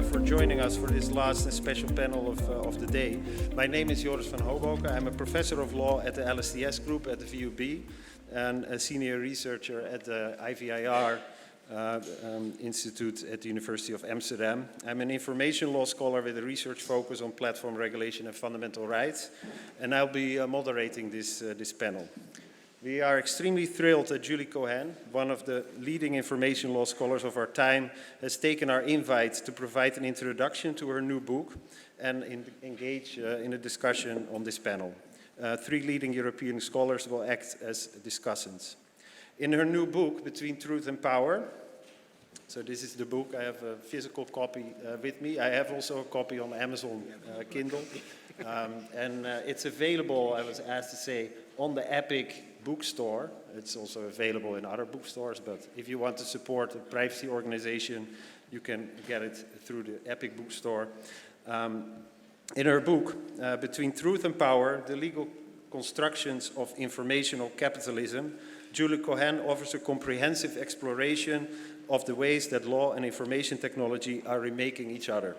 for joining us for this last and special panel of the day. My name is Joris van Hoboken. I'm a professor of law at the LSTS group at the VUB and a senior researcher at the IVIR Institute at the University of Amsterdam. I'm an information law scholar with a research focus on platform regulation and fundamental rights, and I'll be moderating this panel. We are extremely thrilled that Julie Cohen, one of the leading information law scholars of our time, has taken our invite to provide an introduction to her new book and engage in a discussion on this panel. Three leading European scholars will act as discussants. In her new book, Between Truth and Power, so this is the book, I have a physical copy with me. I have also a copy on Amazon Kindle. It's available, I was asked to say, on the Epic bookstore. It's also available in other bookstores, but if you want to support a privacy organization, you can get it through the Epic bookstore. In her book, Between Truth and Power, the Legal Constructions of Informational Capitalism, Julie Cohen offers a comprehensive exploration of the ways that law and information technology are remaking each other.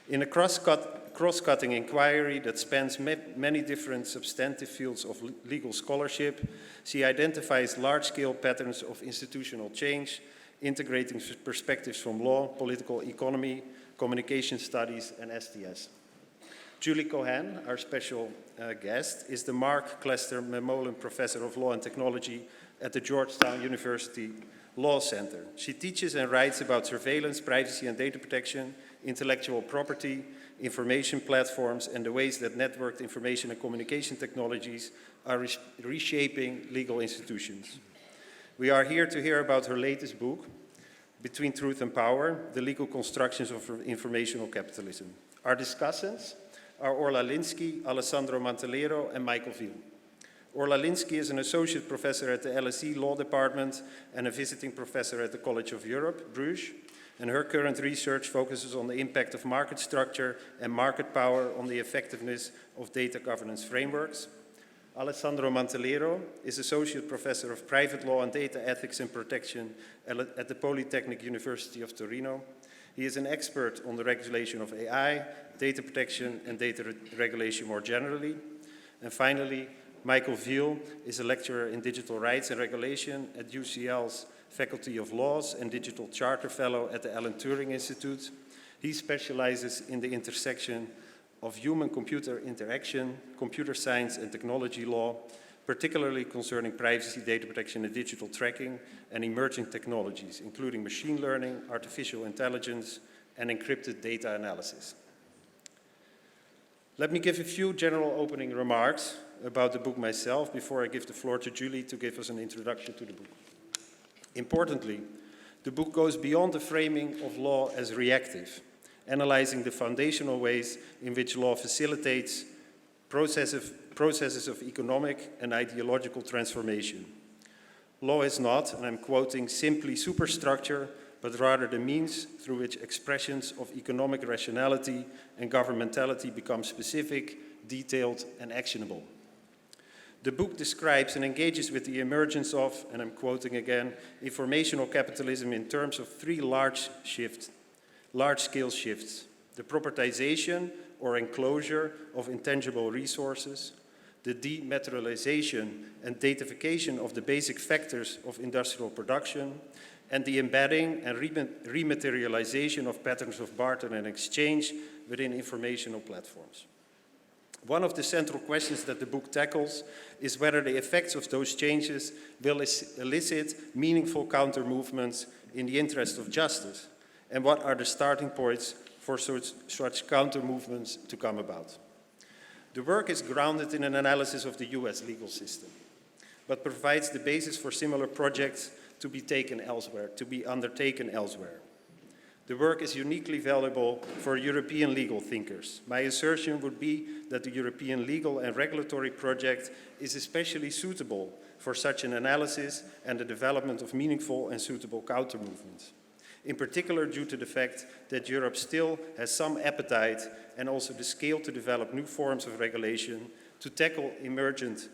In a cross-cutting inquiry that spans many different substantive fields of legal scholarship, she identifies large-scale patterns of institutional change, integrating perspectives from law, political economy, communication studies, and STS. Julie Cohen, our special guest, is the Mark Clester Memolin Professor of Law and Technology at the Georgetown University Law Center. She teaches and writes about surveillance, privacy and data protection, intellectual property, information platforms, and the ways that networked information and communication technologies are reshaping legal institutions. We are here to hear about her latest book, Between Truth and Power, the Legal Constructions of Informational Capitalism. Our discussants are Orla Lynskey, Alessandro Mantelero, and Michael Veale. Orla Lynskey is an associate professor at the LSE Law Department and a visiting professor at the College of Europe, Bruges, and her current research focuses on the impact of market structure and market power on the effectiveness of data governance frameworks. Alessandro Mantelero is associate professor of private law and data ethics and protection at the Polytechnic University of Turin. He is an expert on the regulation of AI, data protection, and data regulation more generally. And finally, Michael Veale is a lecturer in digital rights and regulation at UCL's Faculty of Laws and Digital Charter Fellow at the Alan Turing Institute. He specializes in the intersection of human-computer interaction, computer science and technology law, particularly concerning privacy, data protection and digital tracking, and emerging technologies, including machine learning, artificial intelligence, and encrypted data analysis. Let me give a few general opening remarks about the book myself before I give the floor to Julie to give us an introduction to the book. Importantly, the book goes beyond the framing of law as reactive, analyzing the foundational ways in which law facilitates processes of economic and ideological transformation. Law is not, and I'm quoting, simply superstructure, but rather the means through which expressions of economic rationality and governmentality become specific, detailed, and actionable. The book describes and engages with the emergence of, and I'm quoting again, informational capitalism in terms of three large-scale shifts: the propertization or enclosure of intangible resources, the dematerialization and datafication of the basic factors of industrial production, and the embedding and rematerialization of patterns of barter and exchange within informational platforms. One of the central questions that the book tackles is whether the effects of those changes will elicit meaningful counter-movements in the interest of justice, and what are the starting points for such counter-movements to come about. The work is grounded in an analysis of the US legal system, but provides the basis for similar projects to be undertaken elsewhere. The work is uniquely valuable for European legal thinkers. My assertion would be that the European legal and regulatory project is especially suitable for such an analysis and the development of meaningful and suitable counter-movements. In particular, due to the fact that Europe still has some appetite and also the scale to develop new forms of regulation to tackle emergent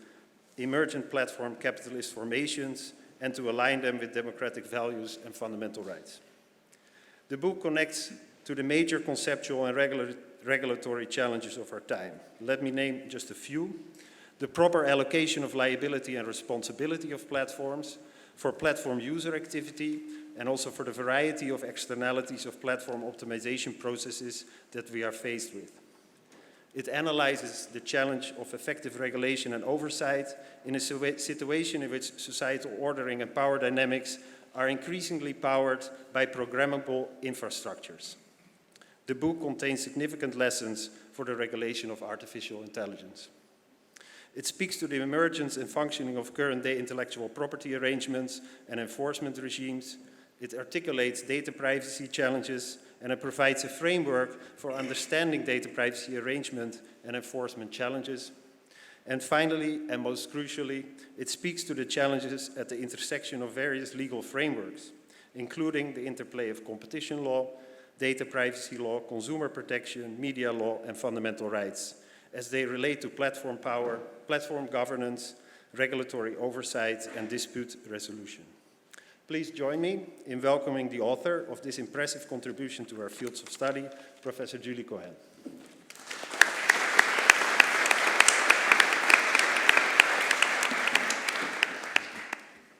platform capitalist formations and to align them with democratic values and fundamental rights. The book connects to the major conceptual and regulatory challenges of our time. Let me name just a few. The proper allocation of liability and responsibility of platforms, for platform user activity, and also for the variety of externalities of platform optimization processes that we are faced with. It analyzes the challenge of effective regulation and oversight in a situation in which societal ordering and power dynamics are increasingly powered by programmable infrastructures. The book contains significant lessons for the regulation of artificial intelligence. It speaks to the emergence and functioning of current-day intellectual property arrangements and enforcement regimes. It articulates data privacy challenges, and it provides a framework for understanding data privacy arrangement and enforcement challenges. And finally, and most crucially, it speaks to the challenges at the intersection of various legal frameworks, including the interplay of competition law, data privacy law, consumer protection, media law, and fundamental rights, as they relate to platform power, platform governance, regulatory oversight, and dispute resolution. Please join me in welcoming the author of this impressive contribution to our fields of study, Professor Julie Cohen.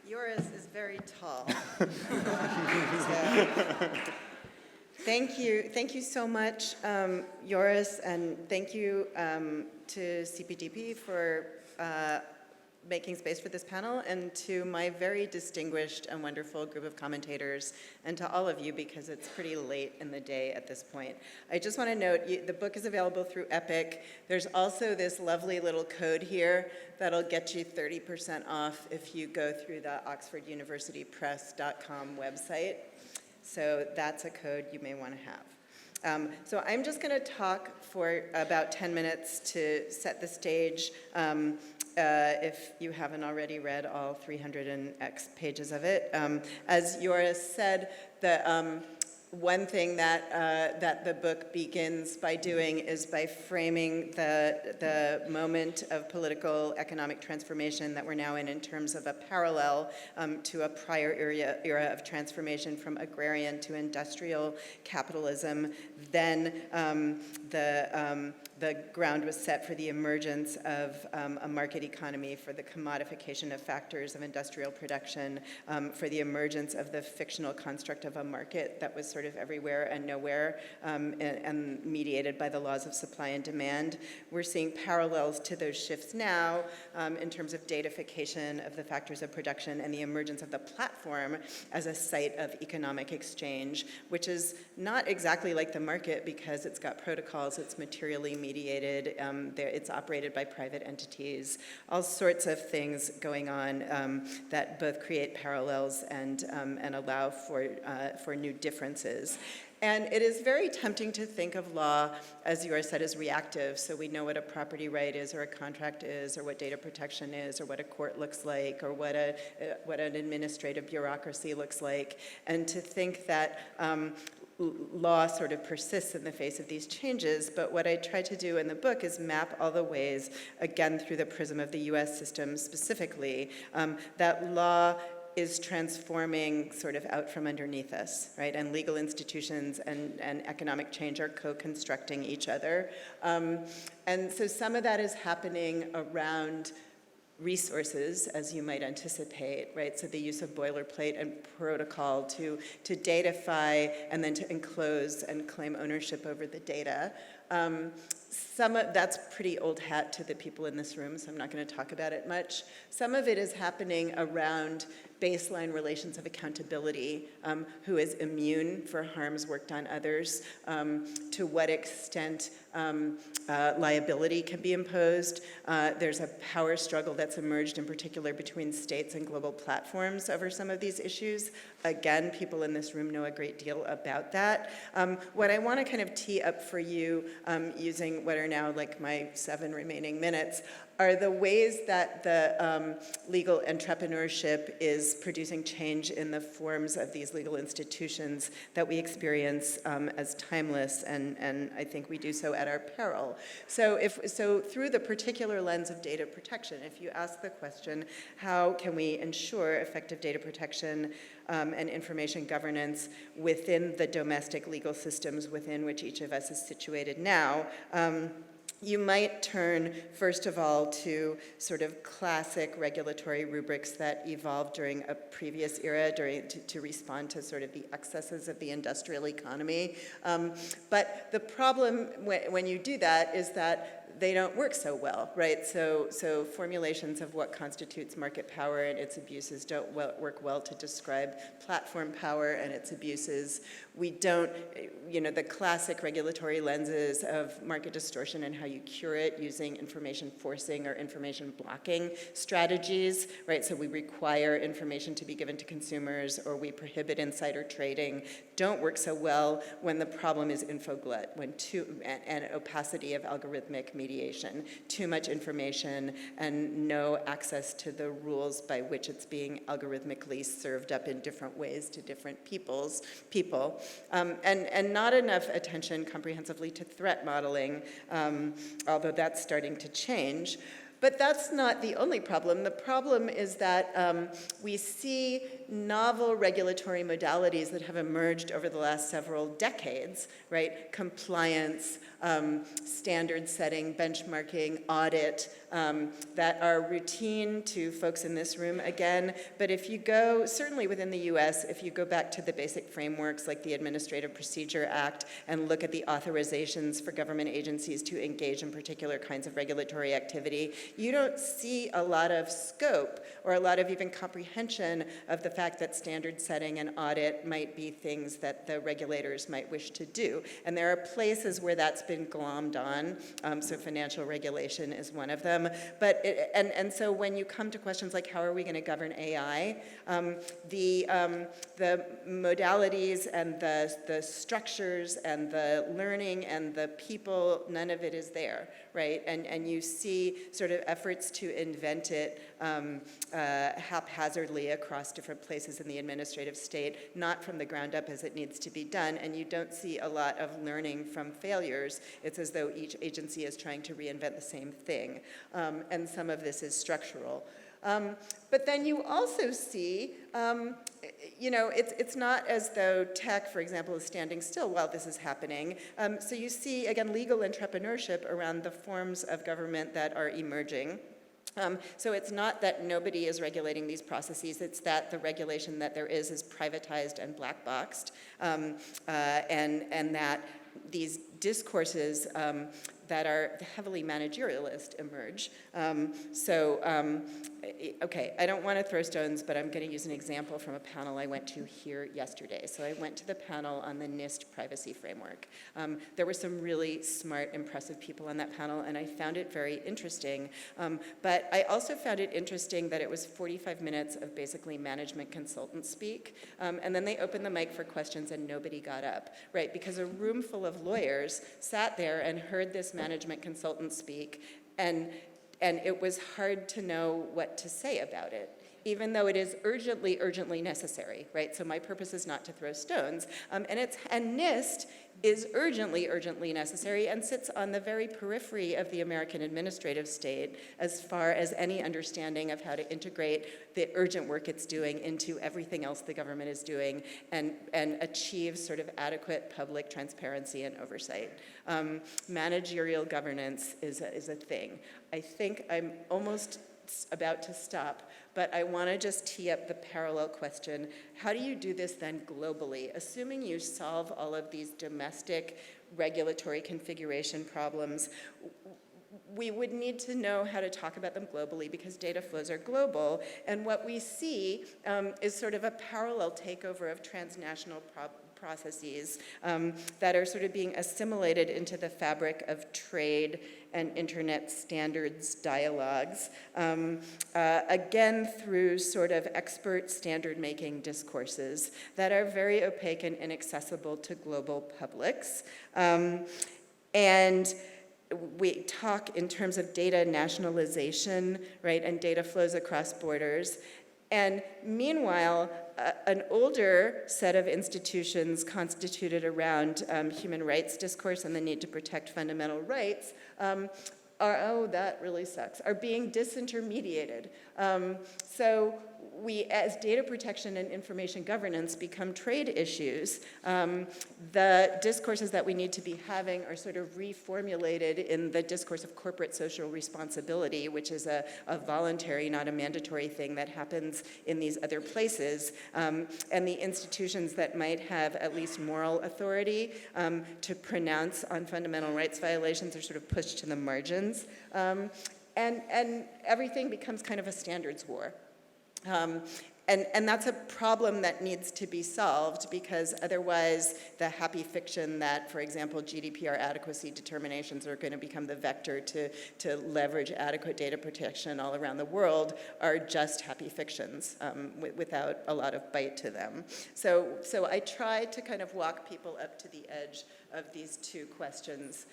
Joris is very tall. Thank you so much, Joris, and thank you to CPDP for making space for this panel, and to my very distinguished and wonderful group of commentators, and to all of you, because it's pretty late in the day at this point. I just want to note, the book is available through Epic. There's also this lovely little code here that'll get you 30% off if you go through the oxforduniversitypress.com website. So that's a code you may want to have. So I'm just going to talk for about 10 minutes to set the stage. If you haven't already read all 300 and X pages of it. As Joris said, the one thing that the book begins by doing is by framing the moment of political economic transformation that we're now in terms of a parallel to a prior era of transformation from agrarian to industrial capitalism. Then the ground was set for the emergence of a market economy, for the commodification of factors of industrial production, for the emergence of the fictional construct of a market that was sort of everywhere and nowhere, and mediated by the laws of supply and demand. We're seeing parallels to those shifts now in terms of datafication of the factors of production and the emergence of the platform as a site of economic exchange, which is not exactly like the market because it's got protocols, it's materially mediated, it's operated by private entities, all sorts of things going on that both create parallels and allow for new differences. And it is very tempting to think of law, as Joris said, as reactive. So we know what a property right is, or a contract is, or what data protection is, or what a court looks like, or what an administrative bureaucracy looks like. And to think that law sort of persists in the face of these changes. But what I try to do in the book is map all the ways, again through the prism of the US system specifically, that law is transforming sort of out from underneath us, right? And legal institutions and economic change are co-constructing each other. And so some of that is happening around resources, as you might anticipate, right? So the use of boilerplate and protocol to datafy and then to enclose and claim ownership over the data. That's pretty old hat to the people in this room, so I'm not going to talk about it much. Some of it is happening around baseline relations of accountability, who is immune for harms worked on others, to what extent liability can be imposed. There's a power struggle that's emerged in particular between states and global platforms over some of these issues. Again, people in this room know a great deal about that. What I want to kind of tee up for you, using what are now like my 7 remaining minutes, are the ways that the legal entrepreneurship is producing change in the forms of these legal institutions that we experience as timeless, and I think we do so at our peril. So through the particular lens of data protection, if you ask the question, how can we ensure effective data protection and information governance within the domestic legal systems within which each of us is situated now, you might turn, first of all, to sort of classic regulatory rubrics that evolved during a previous era to respond to sort of the excesses of the industrial economy. But the problem when you do that is that they don't work so well, right? So formulations of what constitutes market power and its abuses don't work well to describe platform power and its abuses. We don't, the classic regulatory lenses of market distortion and how you cure it using information forcing or information blocking strategies, right? So we require information to be given to consumers or we prohibit insider trading, don't work so well when the problem is infoglut, and opacity of algorithmic mediation, too much information and no access to the rules by which it's being algorithmically served up in different ways to different people, and not enough attention comprehensively to threat modeling, although that's starting to change. But that's not the only problem. The problem is that we see novel regulatory modalities that have emerged over the last several decades, right? Compliance, standard setting, benchmarking, audit, that are routine to folks in this room again. But if you go, certainly within the US, if you go back to the basic frameworks like the Administrative Procedure Act and look at the authorizations for government agencies to engage in particular kinds of regulatory activity, you don't see a lot of scope or a lot of even comprehension of the fact that standard setting and audit might be things that the regulators might wish to do. And there are places where that's been glommed on, so financial regulation is one of them. But and so when you come to questions like how are we going to govern AI, the modalities and the structures and the learning and the people, none of it is there, right? And you see sort of efforts to invent it haphazardly across different places in the administrative state, not from the ground up as it needs to be done, and you don't see a lot of learning from failures. It's as though each agency is trying to reinvent the same thing, and some of this is structural. But then you also see, it's not as though tech, for example, is standing still while this is happening. So you see, again, legal entrepreneurship around the forms of government that are emerging. So it's not that nobody is regulating these processes, it's that the regulation that there is privatized and black boxed, and that these discourses that are heavily managerialist emerge. Okay, I don't want to throw stones, but I'm going to use an example from a panel I went to here yesterday. So I went to the panel on the NIST privacy framework. There were some really smart, impressive people on that panel, and I found it very interesting. But I also found it interesting that it was 45 minutes of basically management consultant speak, and then they opened the mic for questions and nobody got up, right? Because a room full of lawyers sat there and heard this management consultant speak, and it was hard to know what to say about it, even though it is urgently, urgently necessary, right? So my purpose is not to throw stones, and NIST is urgently, urgently necessary and sits on the very periphery of the American administrative state as far as any understanding of how to integrate the urgent work it's doing into everything else the government is doing and achieve sort of adequate public transparency and oversight. Managerial governance is a thing. I think I'm almost about to stop, but I want to just tee up the parallel question. How do you do this then globally? Assuming you solve all of these domestic regulatory configuration problems, we would need to know how to talk about them globally because data flows are global. And what we see is sort of a parallel takeover of transnational processes that are sort of being assimilated into the fabric of trade and internet standards dialogues, again through sort of expert standard-making discourses that are very opaque and inaccessible to global publics. And we talk in terms of data nationalization, right, and data flows across borders. And meanwhile, an older set of institutions constituted around human rights discourse and the need to protect fundamental rights that really sucks, are being disintermediated. So we, as data protection and information governance become trade issues, the discourses that we need to be having are sort of reformulated in the discourse of corporate social responsibility, which is a voluntary, not a mandatory thing that happens in these other places. And the institutions that might have at least moral authority to pronounce on fundamental rights violations are sort of pushed to the margins. And everything becomes kind of a standards war. And that's a problem that needs to be solved, because otherwise the happy fiction that, for example, GDPR adequacy determinations are going to become the vector to leverage adequate data protection all around the world are just happy fictions without a lot of bite to them. So I try to kind of walk people up to the edge of these two questions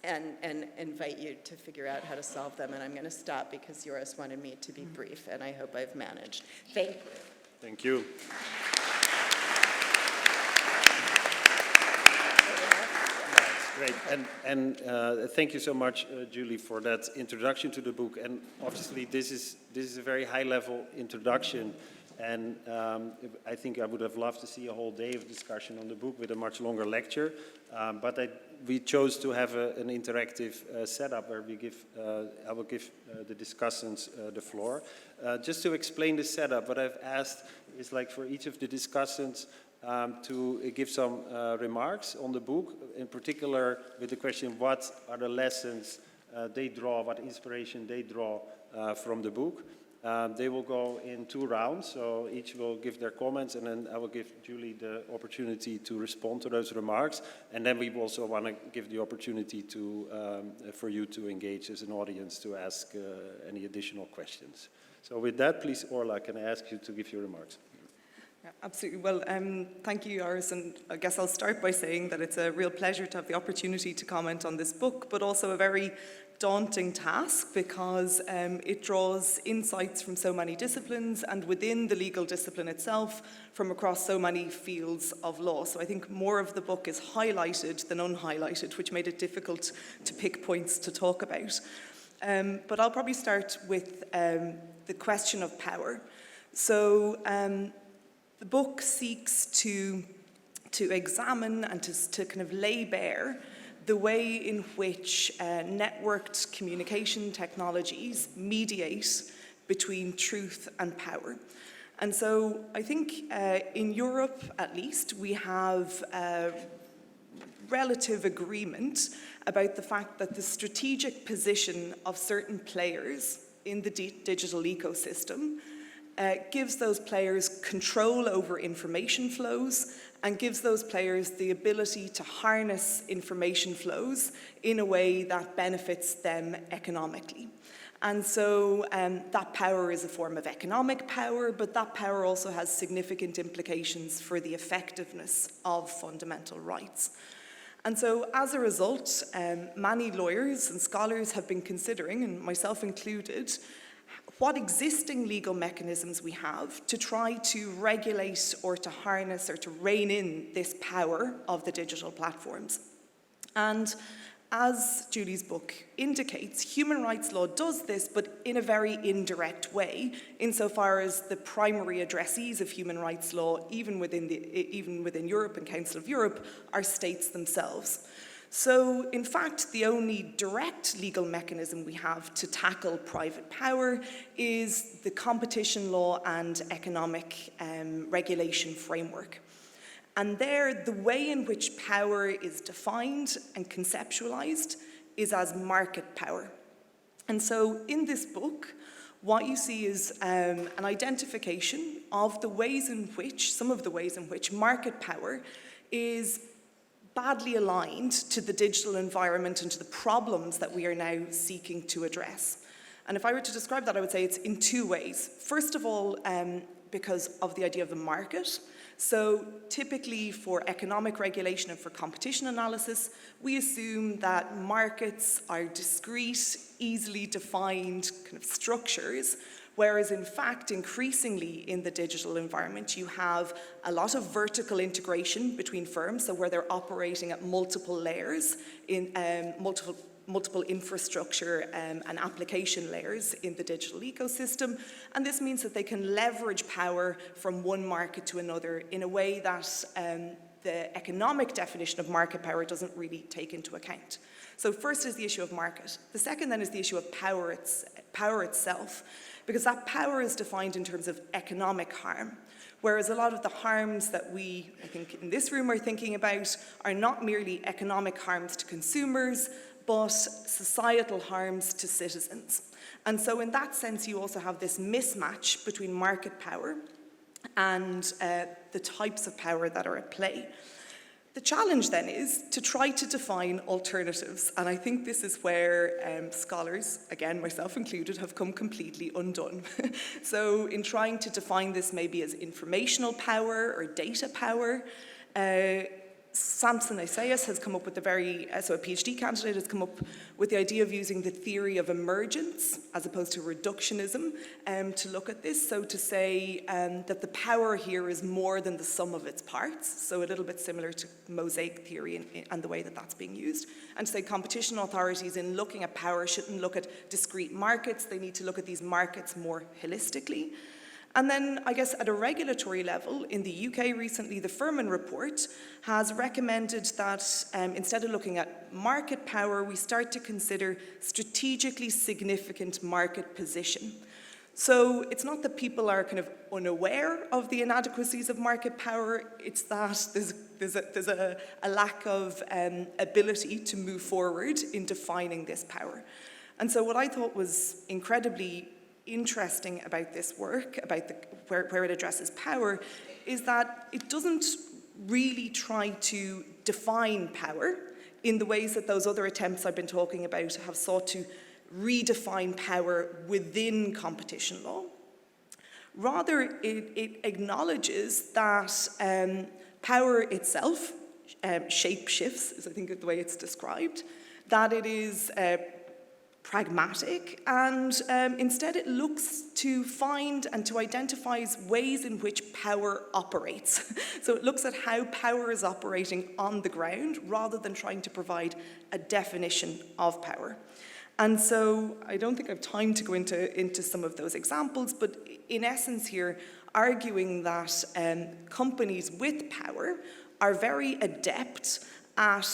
and invite you to figure out how to solve them. And I'm going to stop because Joris wanted me to be brief, and I hope I've managed. Thank you. Thank you. Great, and thank you so much, Julie, for that introduction to the book. And obviously, this is a very high-level introduction. And I think I would have loved to see a whole day of discussion on the book with a much longer lecture. But we chose to have an interactive setup where I will give the discussants the floor. Just to explain the setup, what I've asked is like for each of the discussants to give some remarks on the book, in particular with the question, what are the lessons they draw, what inspiration they draw from the book. They will go in 2 rounds, so each will give their comments, and then I will give Julie the opportunity to respond to those remarks. And then we also want to give the opportunity for you to engage as an audience to ask any additional questions. So with that, please, Orla, can I ask you to give your remarks? Yeah, absolutely. Well, thank you, Joris, and I guess I'll start by saying that it's a real pleasure to have the opportunity to comment on this book, but also a very daunting task, because it draws insights from so many disciplines and within the legal discipline itself from across so many fields of law. So I think more of the book is highlighted than unhighlighted, which made it difficult to pick points to talk about. But I'll probably start with the question of power. So the book seeks to examine and to kind of lay bare the way in which networked communication technologies mediate between truth and power. And so I think in Europe, at least, we have relative agreement about the fact that the strategic position of certain players in the digital ecosystem gives those players control over information flows and gives those players the ability to harness information flows in a way that benefits them economically. And so that power is a form of economic power, but that power also has significant implications for the effectiveness of fundamental rights. And so as a result, many lawyers and scholars have been considering, and myself included, what existing legal mechanisms we have to try to regulate or to harness or to rein in this power of the digital platforms. And as Julie's book indicates, human rights law does this, but in a very indirect way, insofar as the primary addressees of human rights law, even within Europe and Council of Europe, are states themselves. So, in fact, the only direct legal mechanism we have to tackle private power is the competition law and economic regulation framework. And there, the way in which power is defined and conceptualized is as market power. And so, in this book, what you see is an identification of the ways in which, some of the ways in which market power is badly aligned to the digital environment and to the problems that we are now seeking to address. And if I were to describe that, I would say it's in 2 ways. First of all, because of the idea of the market. So typically for economic regulation and for competition analysis, we assume that markets are discrete, easily defined kind of structures, whereas in fact, increasingly in the digital environment, you have a lot of vertical integration between firms, so where they're operating at multiple layers, in multiple infrastructure and application layers in the digital ecosystem. And this means that they can leverage power from one market to another in a way that the economic definition of market power doesn't really take into account. So first is the issue of market. The second then is the issue of power itself, because that power is defined in terms of economic harm. Whereas a lot of the harms that we, I think, in this room are thinking about are not merely economic harms to consumers, but societal harms to citizens. And so in that sense, you also have this mismatch between market power and the types of power that are at play. The challenge then is to try to define alternatives. And I think this is where scholars, again, myself included, have come completely undone. So in trying to define this maybe as informational power or data power, Samson Isaias has come up with so a PhD candidate has come up with the idea of using the theory of emergence as opposed to reductionism to look at this. So to say that the power here is more than the sum of its parts, so a little bit similar to mosaic theory and the way that that's being used. And to say competition authorities in looking at power shouldn't look at discrete markets, they need to look at these markets more holistically. And then, I guess, at a regulatory level, in the UK recently, the Furman report has recommended that instead of looking at market power, we start to consider strategically significant market position. So it's not that people are kind of unaware of the inadequacies of market power, it's that there's a lack of ability to move forward in defining this power. And so what I thought was incredibly interesting about this work, about where it addresses power, is that it doesn't really try to define power in the ways that those other attempts I've been talking about have sought to redefine power within competition law. Rather, it acknowledges that power itself shape shifts, is I think the way it's described, that it is pragmatic, and instead it looks to find and to identify ways in which power operates. So it looks at how power is operating on the ground rather than trying to provide a definition of power. And so I don't think I have time to go into some of those examples, but in essence here, arguing that companies with power are very adept at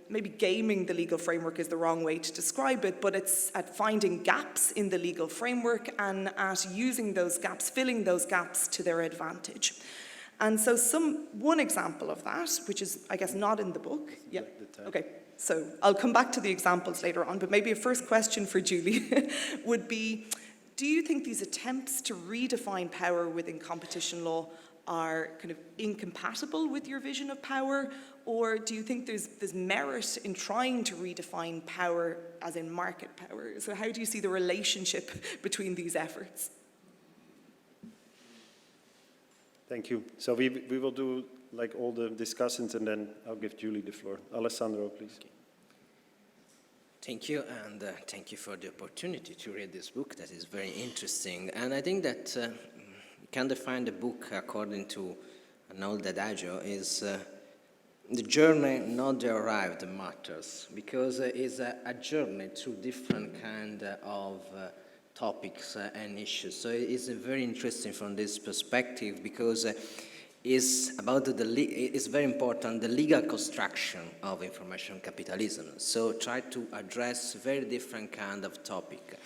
maybe gaming the legal framework is the wrong way to describe it, but it's at finding gaps in the legal framework and at using those gaps, filling those gaps to their advantage. And so one example of that, which is, I guess, not in the book. Yeah, okay. So I'll come back to the examples later on, but maybe a first question for Julie would be, do you think these attempts to redefine power within competition law are kind of incompatible with your vision of power, or do you think there's merit in trying to redefine power as in market power? So how do you see the relationship between these efforts? Thank you. So we will do like all the discussions, and then I'll give Julie the floor. Alessandro, please. Thank you, and thank you for the opportunity to read this book that is very interesting. And I think that we can define the book according to an old adagio is the journey, not the arrived, matters, because it's a journey through different kind of topics and issues. So it's very interesting from this perspective because it's about it's very important, the legal construction of information capitalism. So try to address very different kind of topic.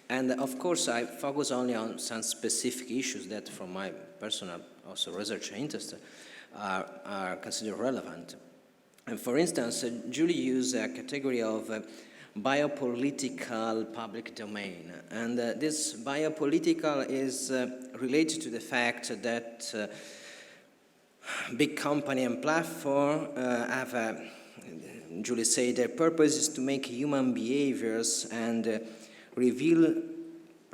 And of course, I focus only on some specific issues that from my personal also research interest are considered relevant. And for instance, Julie used a category of biopolitical public domain. And this biopolitical is related to the fact that big company and platform have, Julie said, their purpose is to make human behaviors and reveal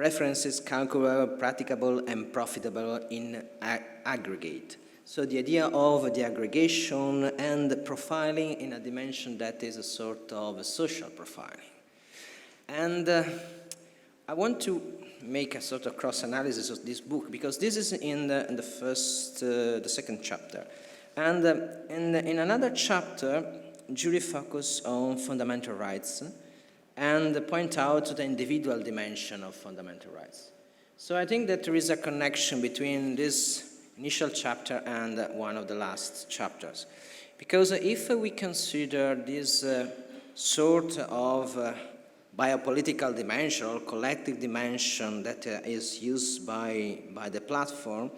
preferences calculable, practicable, and profitable in aggregate. So the idea of the aggregation and the profiling in a dimension that is a sort of a social profiling. And I want to make a sort of cross-analysis of this book, because this is in the second chapter. And in another chapter, Julie focused on fundamental rights and point out the individual dimension of fundamental rights. So I think that there is a connection between this initial chapter and one of the last chapters. Because if we consider this sort of biopolitical dimension or collective dimension that is used by the platform,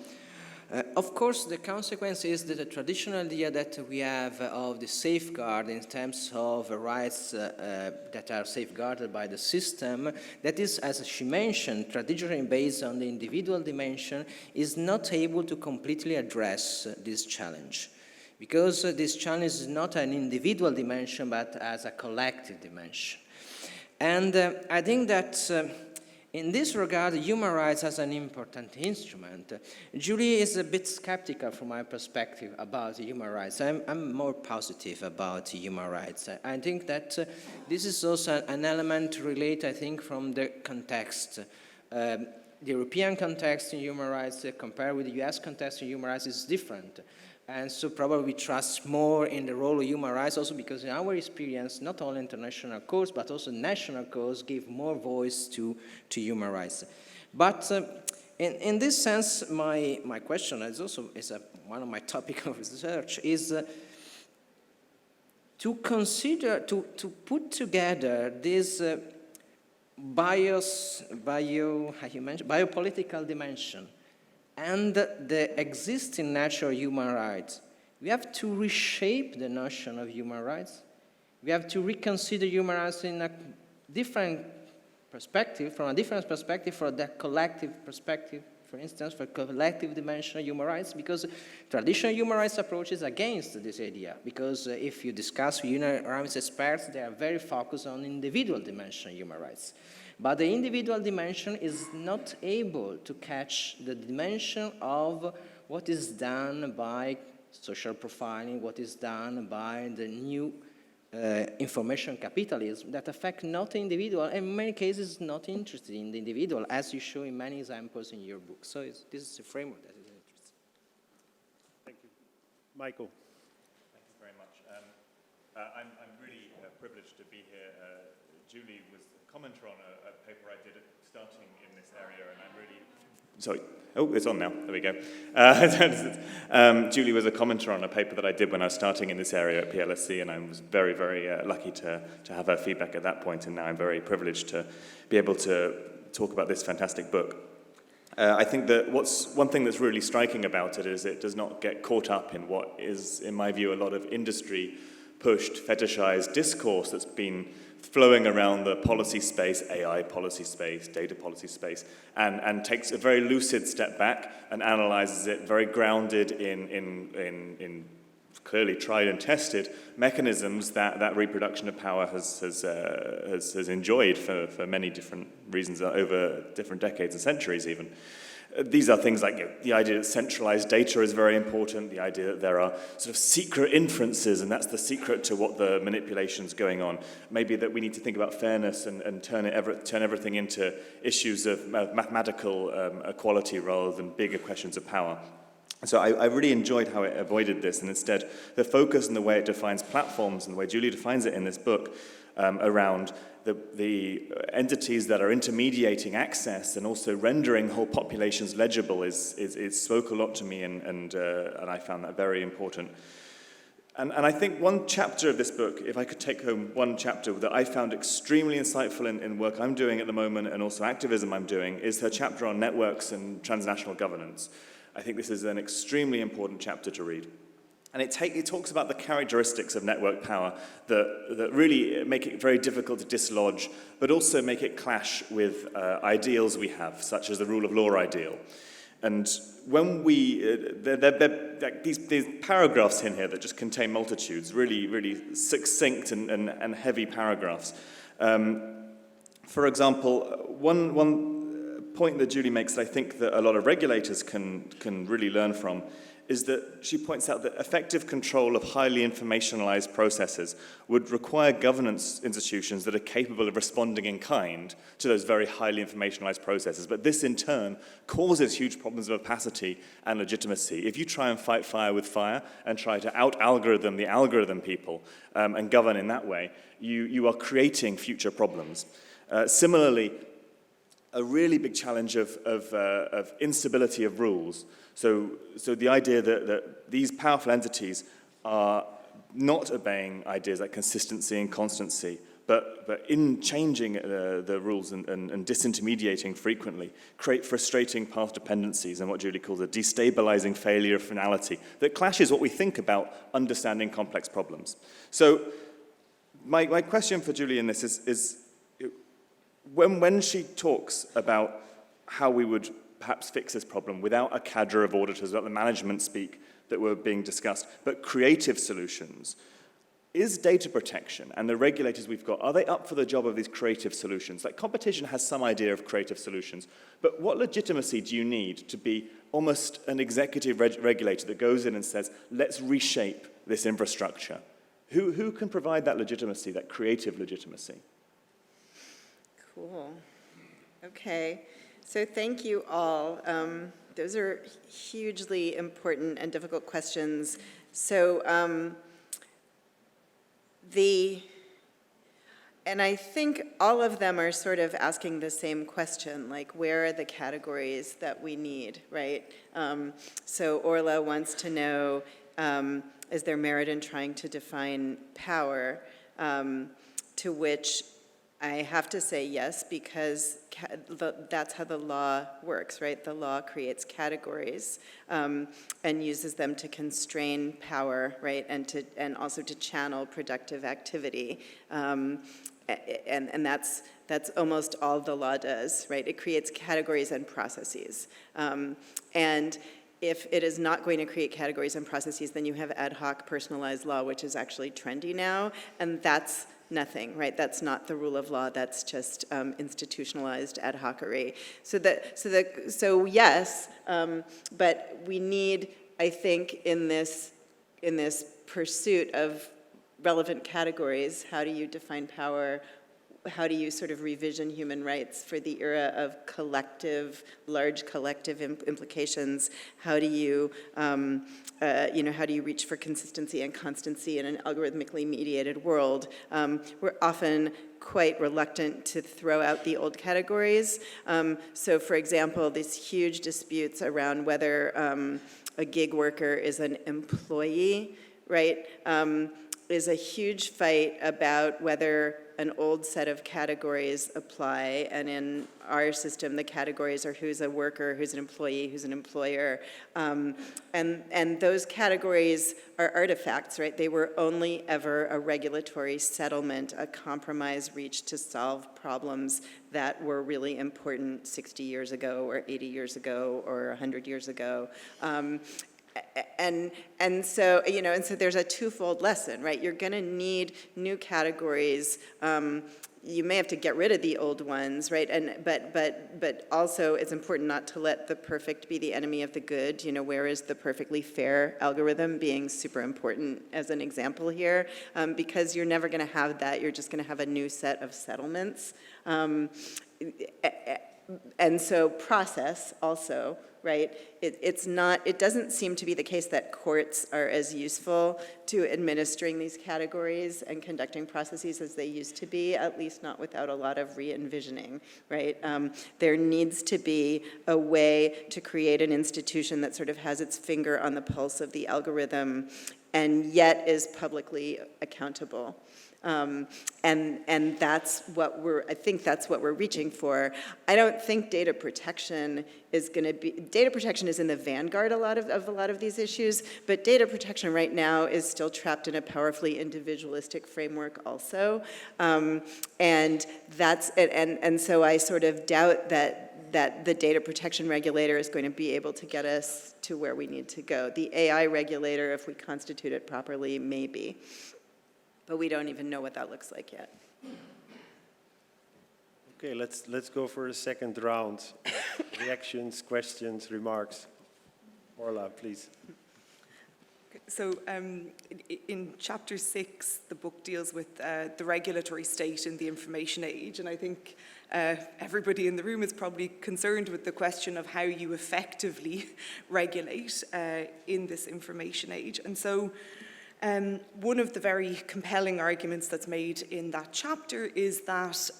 of course the consequence is that the traditional idea that we have of the safeguard in terms of rights that are safeguarded by the system, that is, as she mentioned, traditionally based on the individual dimension, is not able to completely address this challenge. Because this challenge is not an individual dimension, but as a collective dimension. And I think that in this regard, human rights as an important instrument. Julie is a bit skeptical from my perspective about human rights. I'm more positive about human rights. I think that this is also an element related, I think, from the context. The European context in human rights compared with the US context in human rights is different. And so probably we trust more in the role of human rights also because in our experience, not only international courts, but also national courts give more voice to human rights. But in this sense, my question is also one of my topics of research is to consider, to put together this biopolitical dimension and the existing natural human rights. We have to reshape the notion of human rights. We have to reconsider human rights in a different perspective, from a different perspective, for the collective perspective, for instance, for collective dimension of human rights, because traditional human rights approach is against this idea, because if you discuss with human rights experts, they are very focused on individual dimension of human rights. But the individual dimension is not able to catch the dimension of what is done by social profiling, what is done by the new information capitalism that affect not the individual, and in many cases not interested in the individual, as you show in many examples in your book. So this is a framework that is interesting. Thank you. Michael. Thank you very much. I'm really privileged to be here. Julie was a commenter on a paper I did starting in this area, and I'm really... Sorry. Oh, it's on now. There we go. Julie was a commenter on a paper that I did when I was starting in this area at PLSC, and I was very, very lucky to have her feedback at that point, and now I'm very privileged to be able to talk about this fantastic book. I think that one thing that's really striking about it is it does not get caught up in what is, in my view, a lot of industry-pushed, fetishized discourse that's been flowing around the policy space, AI policy space, data policy space, and takes a very lucid step back and analyzes it very grounded in clearly tried and tested mechanisms that reproduction of power has enjoyed for many different reasons over different decades and centuries even. These are things like the idea that centralized data is very important, the idea that there are sort of secret inferences, and that's the secret to what the manipulation's going on. Maybe that we need to think about fairness and turn everything into issues of mathematical equality rather than bigger questions of power. So I really enjoyed how it avoided this, and instead the focus and the way it defines platforms and the way Julie defines it in this book around the entities that are intermediating access and also rendering whole populations legible is spoke a lot to me, and I found that very important. And I think one chapter of this book, if I could take home one chapter that I found extremely insightful in work I'm doing at the moment and also activism I'm doing, is her chapter on networks and transnational governance. I think this is an extremely important chapter to read. And it talks about the characteristics of network power that really make it very difficult to dislodge, but also make it clash with ideals we have, such as the rule of law ideal. And when these paragraphs in here that just contain multitudes, really, really succinct and heavy paragraphs. For example, one point that Julie makes that I think that a lot of regulators can really learn from is that she points out that effective control of highly informationalized processes would require governance institutions that are capable of responding in kind to those very highly informationalized processes. But this, in turn, causes huge problems of opacity and legitimacy. If you try and fight fire with fire and try to out-algorithm the algorithm people and govern in that way, you are creating future problems. Similarly, a really big challenge of instability of rules. So the idea that these powerful entities are not obeying ideas like consistency and constancy, but in changing the rules and disintermediating frequently, create frustrating path dependencies and what Julie calls a destabilizing failure of finality that clashes what we think about understanding complex problems. So my question for Julie in this is when she talks about how we would perhaps fix this problem without a cadre of auditors, without the management speak that were being discussed, but creative solutions, is data protection and the regulators we've got, are they up for the job of these creative solutions? Like, competition has some idea of creative solutions, but what legitimacy do you need to be almost an executive regulator that goes in and says, let's reshape this infrastructure? Who can provide that legitimacy, that creative legitimacy? Cool. Okay. So thank you all. Those are hugely important and difficult questions. So and I think all of them are sort of asking the same question, like, where are the categories that we need, right? So Orla wants to know, is there merit in trying to define power? To which I have to say yes, because that's how the law works, right? The law creates categories and uses them to constrain power, right? And also to channel productive activity. And that's almost all the law does, right? It creates categories and processes. And if it is not going to create categories and processes, then you have ad hoc personalized law, which is actually trendy now, and that's nothing, right? That's not the rule of law. That's just institutionalized ad hocery. So yes, but we need, I think, in this pursuit of relevant categories, how do you define power? How do you sort of revision human rights for the era of large collective implications? How do you, how do you reach for consistency and constancy in an algorithmically mediated world? We're often quite reluctant to throw out the old categories. So for example, these huge disputes around whether a gig worker is an employee, right? Is a huge fight about whether an old set of categories apply, and in our system, the categories are who's a worker, who's an employee, who's an employer, and those categories are artifacts, right? They were only ever a regulatory settlement, a compromise reached to solve problems that were really important 60 years ago, or 80 years ago, or 100 years ago. And so there's a twofold lesson, right? You're going to need new categories. You may have to get rid of the old ones, right? But also it's important not to let the perfect be the enemy of the good. Where is the perfectly fair algorithm being super important as an example here? Because you're never going to have that. You're just going to have a new set of settlements. And so process also, right? It doesn't seem to be the case that courts are as useful to administering these categories and conducting processes as they used to be, at least not without a lot of re-envisioning, right? There needs to be a way to create an institution that sort of has its finger on the pulse of the algorithm and yet is publicly accountable. And that's what I think that's what we're reaching for. I don't think data protection is going to be, data protection is in the vanguard of a lot of these issues, but data protection right now is still trapped in a powerfully individualistic framework also. And so I sort of doubt that the data protection regulator is going to be able to get us to where we need to go. The AI regulator, if we constitute it properly, maybe. But we don't even know what that looks like yet. Okay, let's go for a second round. Reactions, questions, remarks. Orla, please. So in chapter 6, the book deals with the regulatory state in the information age, and I think everybody in the room is probably concerned with the question of how you effectively regulate in this information age. And so one of the very compelling arguments that's made in that chapter is that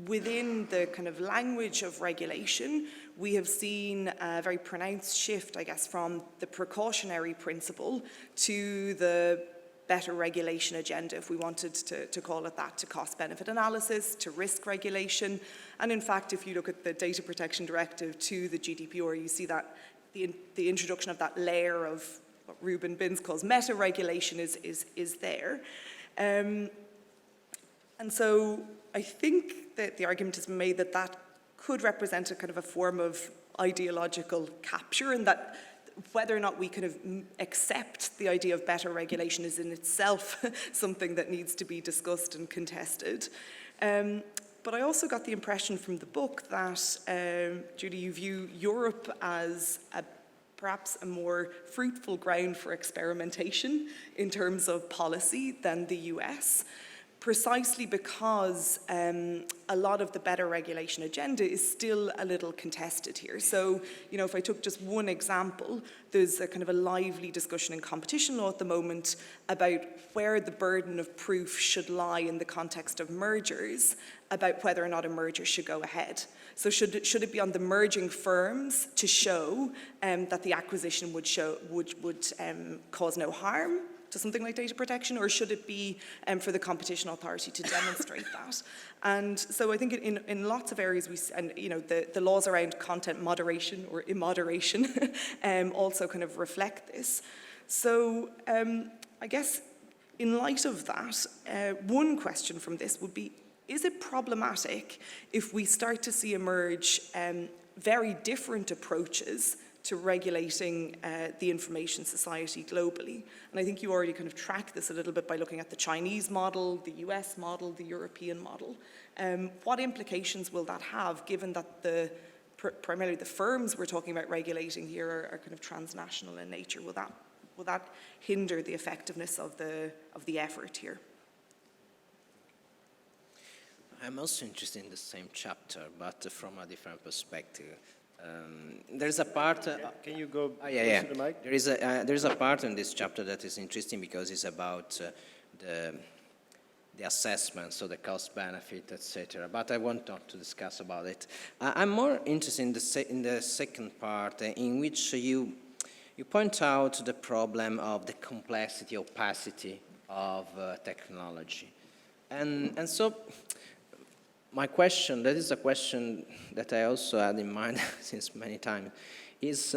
within the kind of language of regulation, we have seen a very pronounced shift, I guess, from the precautionary principle to the better regulation agenda, if we wanted to call it that, to cost-benefit analysis, to risk regulation. And in fact, if you look at the Data Protection Directive to the GDPR, you see that the introduction of that layer of what Ruben Binns calls meta-regulation is there. And so I think that the argument has been made that that could represent a kind of a form of ideological capture, and that whether or not we kind of accept the idea of better regulation is in itself something that needs to be discussed and contested. But I also got the impression from the book that, Judy, you view Europe as perhaps a more fruitful ground for experimentation in terms of policy than the US, precisely because a lot of the better regulation agenda is still a little contested here. So, you know, if I took just one example, there's a kind of a lively discussion in competition law at the moment about where the burden of proof should lie in the context of mergers, about whether or not a merger should go ahead. So should it be on the merging firms to show that the acquisition would cause no harm to something like data protection, or should it be for the competition authority to demonstrate that? And so I think in lots of areas, the laws around content moderation or immoderation also kind of reflect this. So I guess in light of that, one question from this would be, is it problematic if we start to see emerge very different approaches to regulating the information society globally? And I think you already kind of track this a little bit by looking at the Chinese model, the US model, the European model. What implications will that have, given that primarily the firms we're talking about regulating here are kind of transnational in nature? Will that hinder the effectiveness of the effort here? I'm also interested in the same chapter, but from a different perspective. There's a part. Can you go to the mic? There is a part in this chapter that is interesting because it's about the assessment, so the cost benefit, etc. But I want not to discuss about it. I'm more interested in the second part, in which you point out the problem of the complexity, opacity of technology, and so. My question, that is a question that I also had in mind since many times, is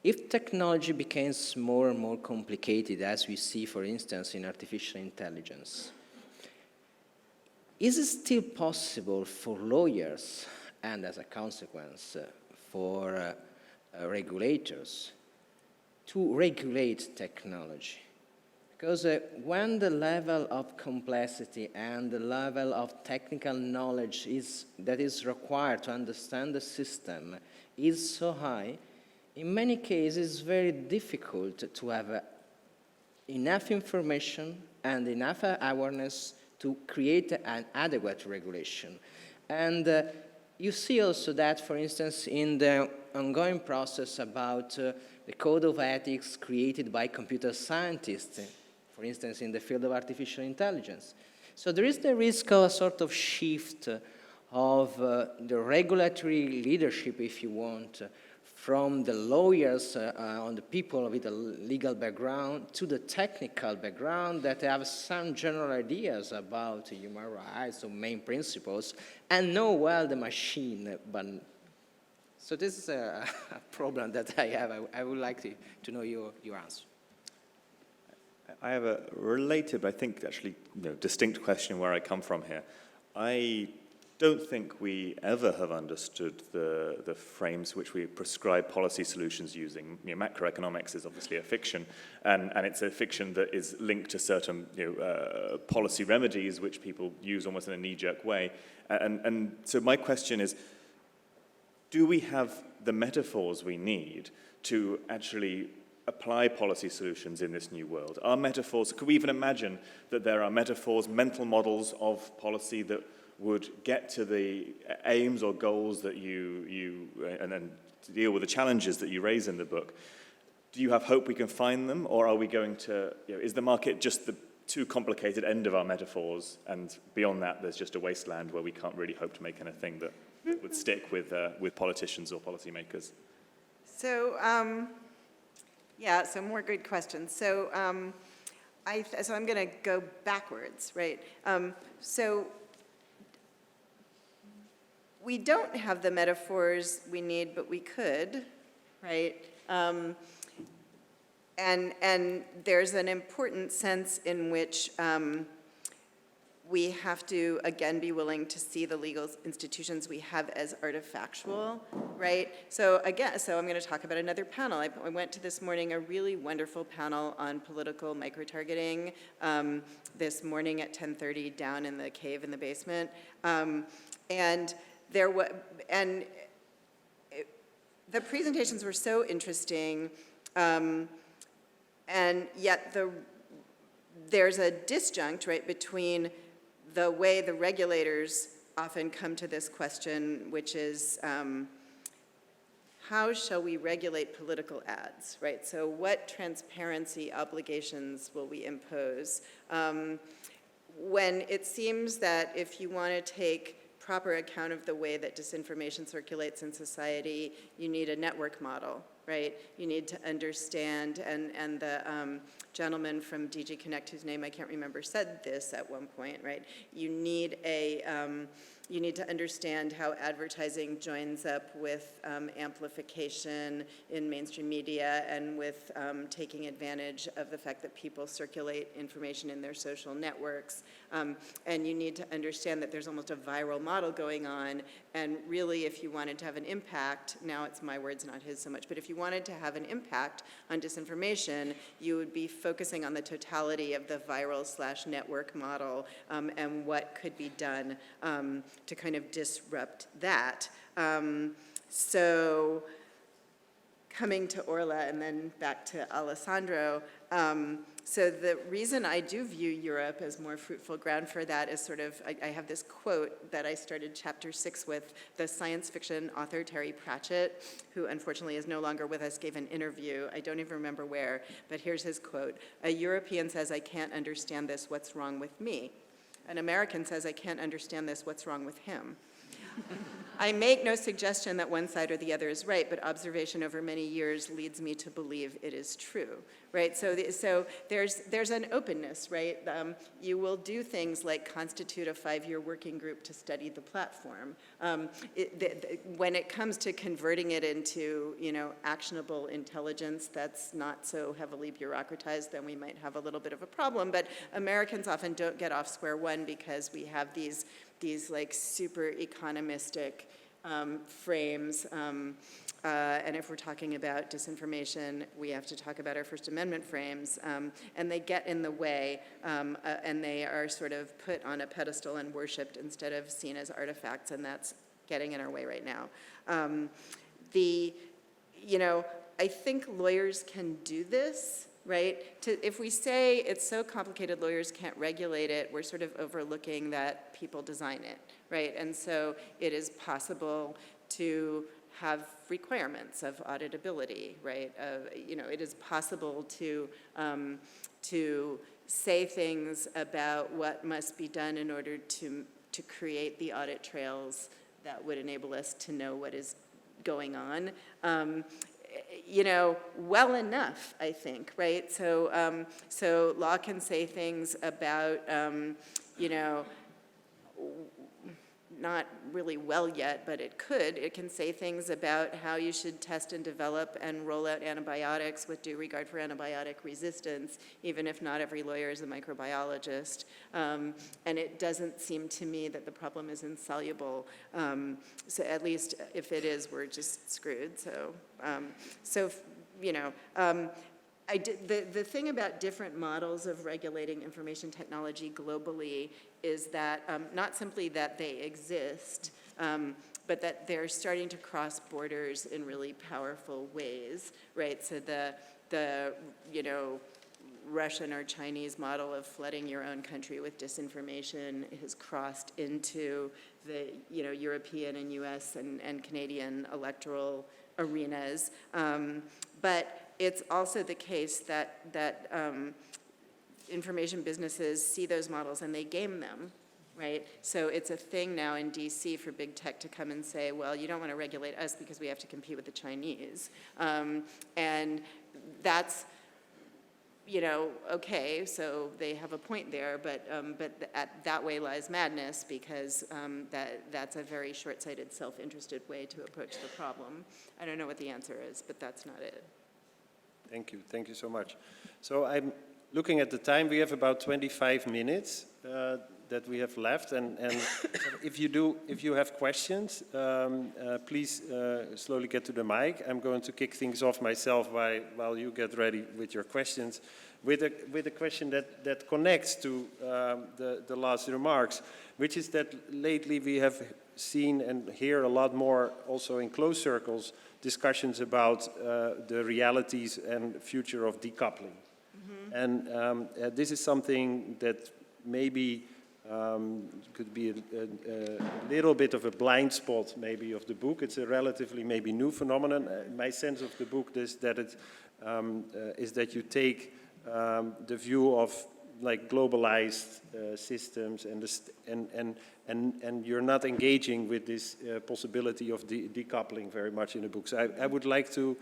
if technology becomes more and more complicated, as we see, for instance, in artificial intelligence, is it still possible for lawyers, and as a consequence for regulators, to regulate technology? Because when the level of complexity and the level of technical knowledge that is required to understand the system is so high, in many cases it's very difficult to have enough information and enough awareness to create an adequate regulation. And you see also that, for instance, in the ongoing process about the code of ethics created by computer scientists, for instance, in the field of artificial intelligence. So there is the risk of a sort of shift of the regulatory leadership, if you want, from the lawyers on the people with a legal background to the technical background that have some general ideas about human rights or main principles and know well the machine. So this is a problem that I have. I would like to know your answer. I have a related, I think, actually distinct question where I come from here. I don't think we ever have understood the frames which we prescribe policy solutions using. Macroeconomics is obviously a fiction, and it's a fiction that is linked to certain policy remedies which people use almost in a knee-jerk way. And so my question is, do we have the metaphors we need to actually apply policy solutions in this new world? Are metaphors, could we even imagine that there are metaphors, mental models of policy that would get to the aims or goals that and then to deal with the challenges that you raise in the book? Do you have hope we can find them, or are we going to, is the market just the too complicated end of our metaphors, and beyond that there's just a wasteland where we can't really hope to make anything that would stick with politicians or policymakers? So, so more good questions. So, so I'm going to go backwards, right? So we don't have the metaphors we need, but we could, right? And there's an important sense in which we have to, again, be willing to see the legal institutions we have as artifactual, right? So again, I'm going to talk about another panel. I went to this morning a really wonderful panel on political micro-targeting this morning at 10:30 down in the cave in the basement. And the presentations were so interesting, and yet there's a disjunct, right, between the way the regulators often come to this question, which is how shall we regulate political ads, right? So what transparency obligations will we impose? When it seems that if you want to take proper account of the way that disinformation circulates in society, you need a network model, right? You need to understand, and the gentleman from DG Connect, whose name I can't remember, said this at one point, right? You need to understand how advertising joins up with amplification in mainstream media and with taking advantage of the fact that people circulate information in their social networks. And you need to understand that there's almost a viral model going on, and really if you wanted to have an impact, now it's my words, not his so much, but if you wanted to have an impact on disinformation, you would be focusing on the totality of the viral/network model and what could be done to kind of disrupt that. So coming to Orla and then back to Alessandro, so the reason I do view Europe as more fruitful ground for that is sort of, I have this quote that I started chapter 6 with. The science fiction author Terry Pratchett, who unfortunately is no longer with us, gave an interview, I don't even remember where, but here's his quote: "A European says, I can't understand this, what's wrong with me? An American says, I can't understand this, what's wrong with him?" I make no suggestion that one side or the other is right, but observation over many years leads me to believe it is true, right? So there's an openness, right? You will do things like constitute a 5-year working group to study the platform. When it comes to converting it into, actionable intelligence that's not so heavily bureaucratized, then we might have a little bit of a problem. But Americans often don't get off square one because we have these like super economistic frames, and if we're talking about disinformation, we have to talk about our First Amendment frames, and they get in the way, and they are sort of put on a pedestal and worshipped instead of seen as artifacts, and that's getting in our way right now. I think lawyers can do this, right? If we say it's so complicated lawyers can't regulate it, we're sort of overlooking that people design it, right? And so it is possible to have requirements of auditability, right? It is possible to say things about what must be done in order to create the audit trails that would enable us to know what is going on. Well enough, I think, right? So law can say things about, not really well yet, but it could. It can say things about how you should test and develop and roll out antibiotics with due regard for antibiotic resistance, even if not every lawyer is a microbiologist. And it doesn't seem to me that the problem is insoluble. So at least if it is, we're just screwed. So you know, the thing about different models of regulating information technology globally is that not simply that they exist, but that they're starting to cross borders in really powerful ways, right? So the you know, Russian or Chinese model of flooding your own country with disinformation has crossed into the, you know, European and US and Canadian electoral arenas. But it's also the case that information businesses see those models and they game them, right? So it's a thing now in DC for big tech to come and say, well, you don't want to regulate us because we have to compete with the Chinese. And that's, you know, okay, so they have a point there, but that way lies madness, because that's a very short-sighted, self-interested way to approach the problem. I don't know what the answer is, but that's not it. Thank you so much. So I'm looking at the time. We have about 25 minutes that we have left, and if you have questions, please slowly get to the mic. I'm going to kick things off myself while you get ready with your questions, with a question that connects to the last remarks, which is that lately we have seen and hear a lot more, also in closed circles, discussions about the realities and future of decoupling. Mm-hmm. And this is something that maybe could be a little bit of a blind spot maybe of the book. It's a relatively maybe new phenomenon. My sense of the book is that is that you take the view of like globalized systems and you're not engaging with this possibility of decoupling very much in the book. So I would like to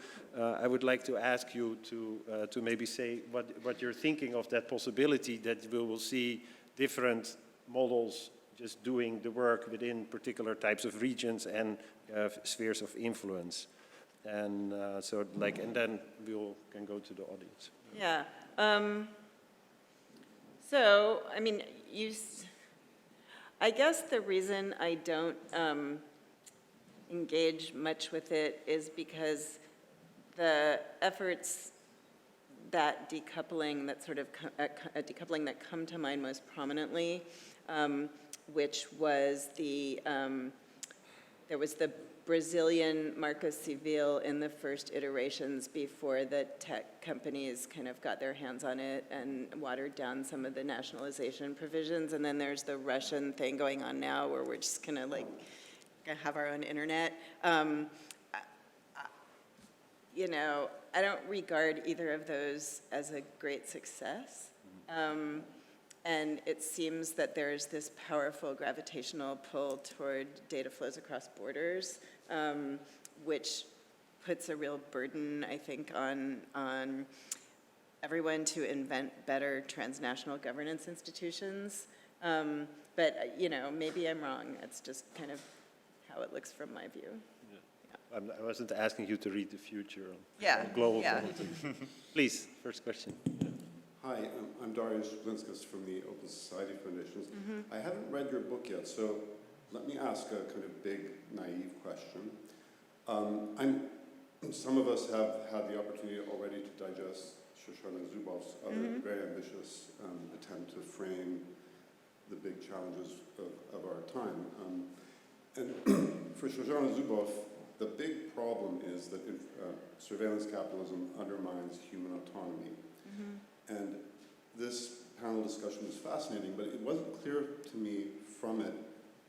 ask you to maybe say what you're thinking of that possibility, that we will see different models just doing the work within particular types of regions and spheres of influence. And and then we can go to the audience. Yeah. So, I mean, I guess the reason I don't engage much with it is because the efforts that decoupling that come to mind most prominently, which was there was the Brazilian Marco Civil in the first iterations before the tech companies kind of got their hands on it and watered down some of the nationalization provisions. And then there's the Russian thing going on now where we're just gonna have our own internet. You know, I don't regard either of those as a great success. And it seems that there's this powerful gravitational pull toward data flows across borders, which puts a real burden, I think, on everyone to invent better transnational governance institutions. But, you know, maybe I'm wrong. It's just kind of how it looks from my view. Yeah. I wasn't asking you to read the future on Yeah. global politics. Please, first question. Hi, I'm Joris from the Open Society Foundations. Mm-hmm. I haven't read your book yet, so let me ask a kind of big, naive question. Some of us have had the opportunity already to digest Shoshana Zuboff's other very ambitious attempt to frame the big challenges of our time. And for Shoshana Zuboff, the big problem is that surveillance capitalism undermines human autonomy. Mm-hmm. And this panel discussion was fascinating, but it wasn't clear to me from it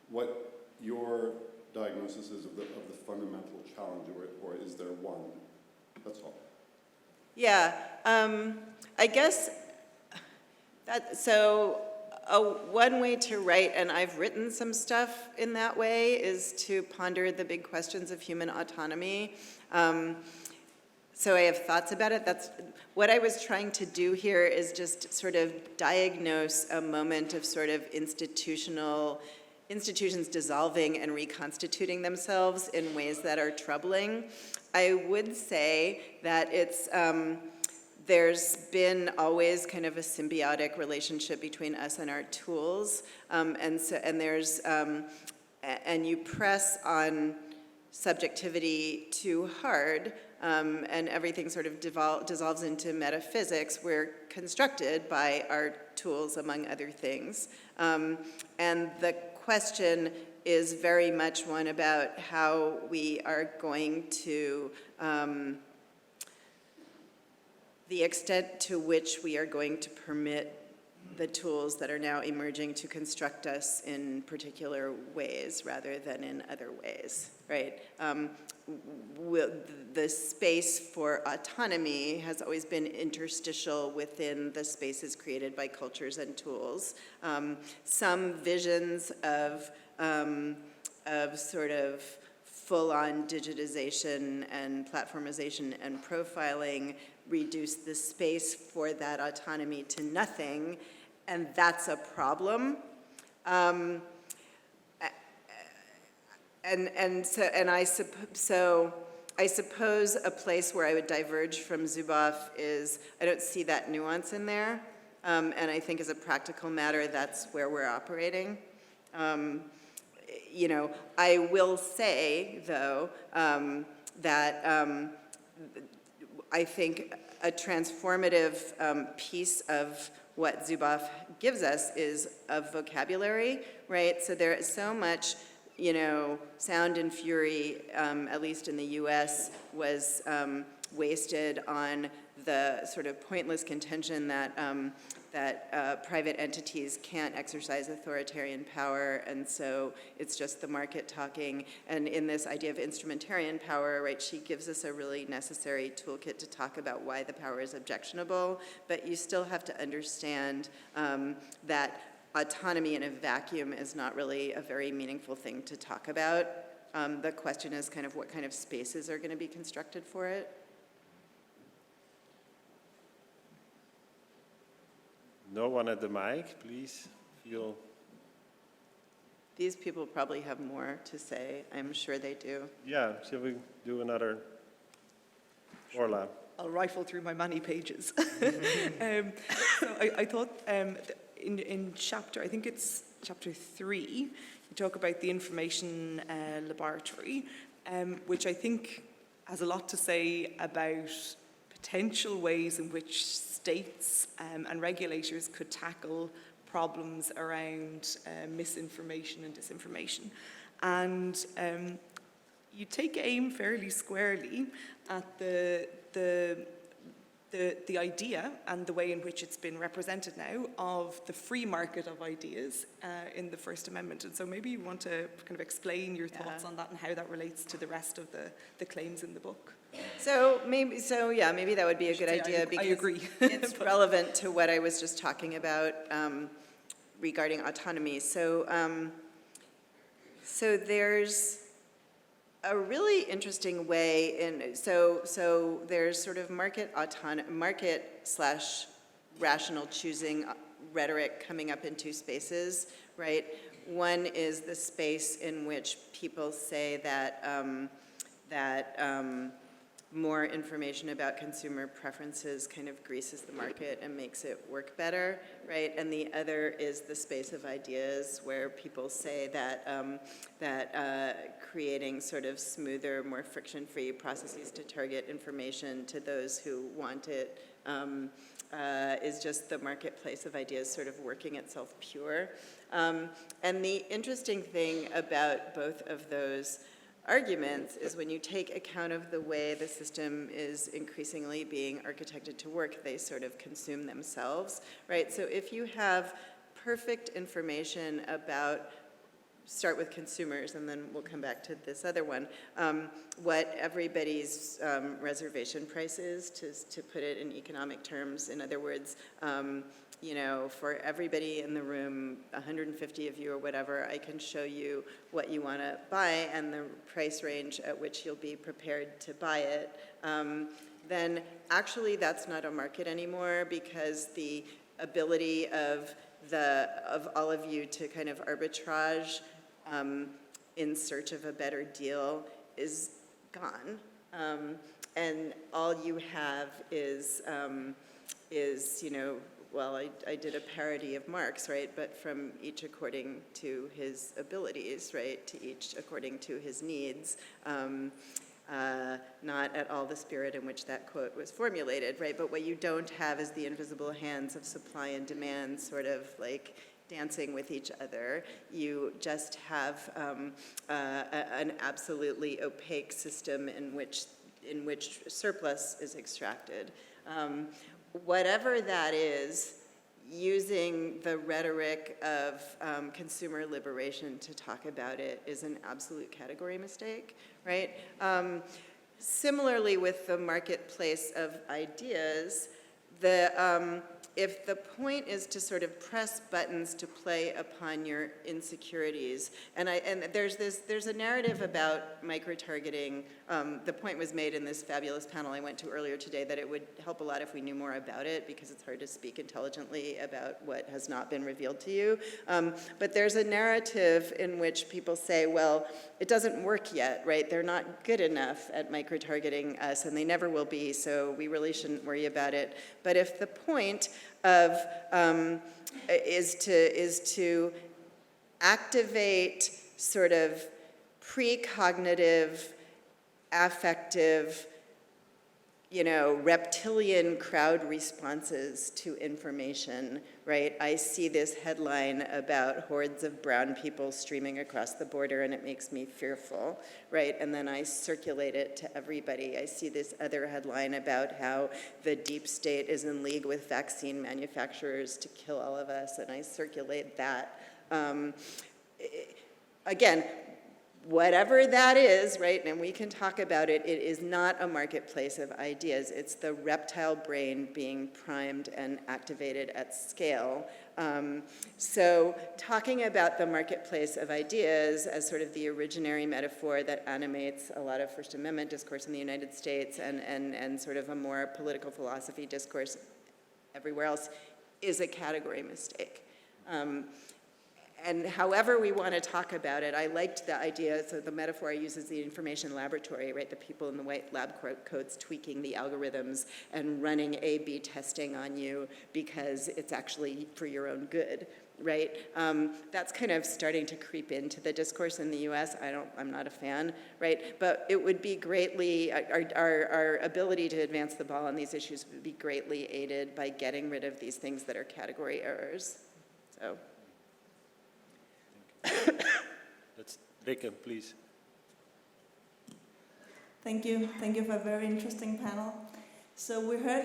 what your diagnosis is of the fundamental challenge, or is there one? That's all. Yeah, I guess one way to write, and I've written some stuff in that way, is to ponder the big questions of human autonomy. So I have thoughts about it. That's what I was trying to do here, is just sort of diagnose a moment of sort of institutional institutions dissolving and reconstituting themselves in ways that are troubling. I would say that there's been always kind of a symbiotic relationship between us and our tools, and you press on subjectivity too hard, and everything sort of dissolves into metaphysics. We're constructed by our tools, among other things. And the question is very much one about how we are going to, the extent to which we are going to permit the tools that are now emerging to construct us in particular ways rather than in other ways, right? The space for autonomy has always been interstitial within the spaces created by cultures and tools. Some visions of sort of full-on digitization and platformization and profiling reduce the space for that autonomy to nothing, and that's a problem. I suppose a place where I would diverge from Zuboff is I don't see that nuance in there, and I think as a practical matter, that's where we're operating. You know, I will say though that I think a transformative piece of what Zuboff gives us is a vocabulary, right? So there is so much, you know, sound and fury, at least in the US, was wasted on the sort of pointless contention that private entities can't exercise authoritarian power, and so it's just the market talking. And in this idea of instrumentarian power, right, she gives us a really necessary toolkit to talk about why the power is objectionable, but you still have to understand that autonomy in a vacuum is not really a very meaningful thing to talk about. The question is kind of what kind of spaces are going to be constructed for it. No one at the mic, please. Feel. These people probably have more to say. I'm sure they do. Yeah, shall we do another? Orla. I'll rifle through my many pages. So I thought in chapter, I think it's chapter 3, you talk about the information laboratory, which I think has a lot to say about potential ways in which states and regulators could tackle problems around misinformation and disinformation. And you take aim fairly squarely at the idea and the way in which it's been represented now of the free market of ideas in the First Amendment. And so maybe you want to kind of explain your thoughts on that and how that relates to the rest of the claims in the book. So maybe that would be a good idea because I agree. It's relevant to what I was just talking about regarding autonomy. So there's a really interesting way in, so there's sort of market / rational choosing rhetoric coming up in two spaces, right? One is the space in which people say that more information about consumer preferences kind of greases the market and makes it work better, right? And the other is the space of ideas where people say that creating sort of smoother, more friction-free processes to target information to those who want it is just the marketplace of ideas sort of working itself pure. And the interesting thing about both of those arguments is when you take account of the way the system is increasingly being architected to work, they sort of consume themselves, right? So if you have perfect information about, start with consumers and then we'll come back to this other one, what everybody's reservation price is, to put it in economic terms. In other words, you know, for everybody in the room, 150 of you or whatever, I can show you what you want to buy and the price range at which you'll be prepared to buy it. Then actually that's not a market anymore because the ability of all of you to kind of arbitrage in search of a better deal is gone. And all you have is you know, well, I did a parody of Marx, right? But from each according to his abilities, right? To each according to his needs. Not at all the spirit in which that quote was formulated, right? But what you don't have is the invisible hands of supply and demand sort of like dancing with each other. You just have an absolutely opaque system in which surplus is extracted. Whatever that is, using the rhetoric of consumer liberation to talk about it is an absolute category mistake, right? Similarly with the marketplace of ideas, if the point is to sort of press buttons to play upon your insecurities, and there's a narrative about micro-targeting. The point was made in this fabulous panel I went to earlier today that it would help a lot if we knew more about it, because it's hard to speak intelligently about what has not been revealed to you. But there's a narrative in which people say, well, it doesn't work yet, right? They're not good enough at micro-targeting us, and they never will be, so we really shouldn't worry about it. But if the point of is to activate sort of precognitive, affective, you know, reptilian crowd responses to information, right? I see this headline about hordes of brown people streaming across the border and it makes me fearful, right? And then I circulate it to everybody. I see this other headline about how the deep state is in league with vaccine manufacturers to kill all of us, and I circulate that. Again, whatever that is, right, and we can talk about it, it is not a marketplace of ideas. It's the reptile brain being primed and activated at scale. So talking about the marketplace of ideas as sort of the originary metaphor that animates a lot of First Amendment discourse in the United States and sort of a more political philosophy discourse everywhere else is a category mistake. And however we want to talk about it, I liked the idea, so the metaphor I use is the information laboratory, right? The people in the white lab coats tweaking the algorithms and running A/B testing on you because it's actually for your own good, right? That's kind of starting to creep into the discourse in the US. I'm not a fan, right? But it would be greatly, our ability to advance the ball on these issues would be greatly aided by getting rid of these things that are category errors, so. That's Rikke, please. Thank you for a very interesting panel. So we heard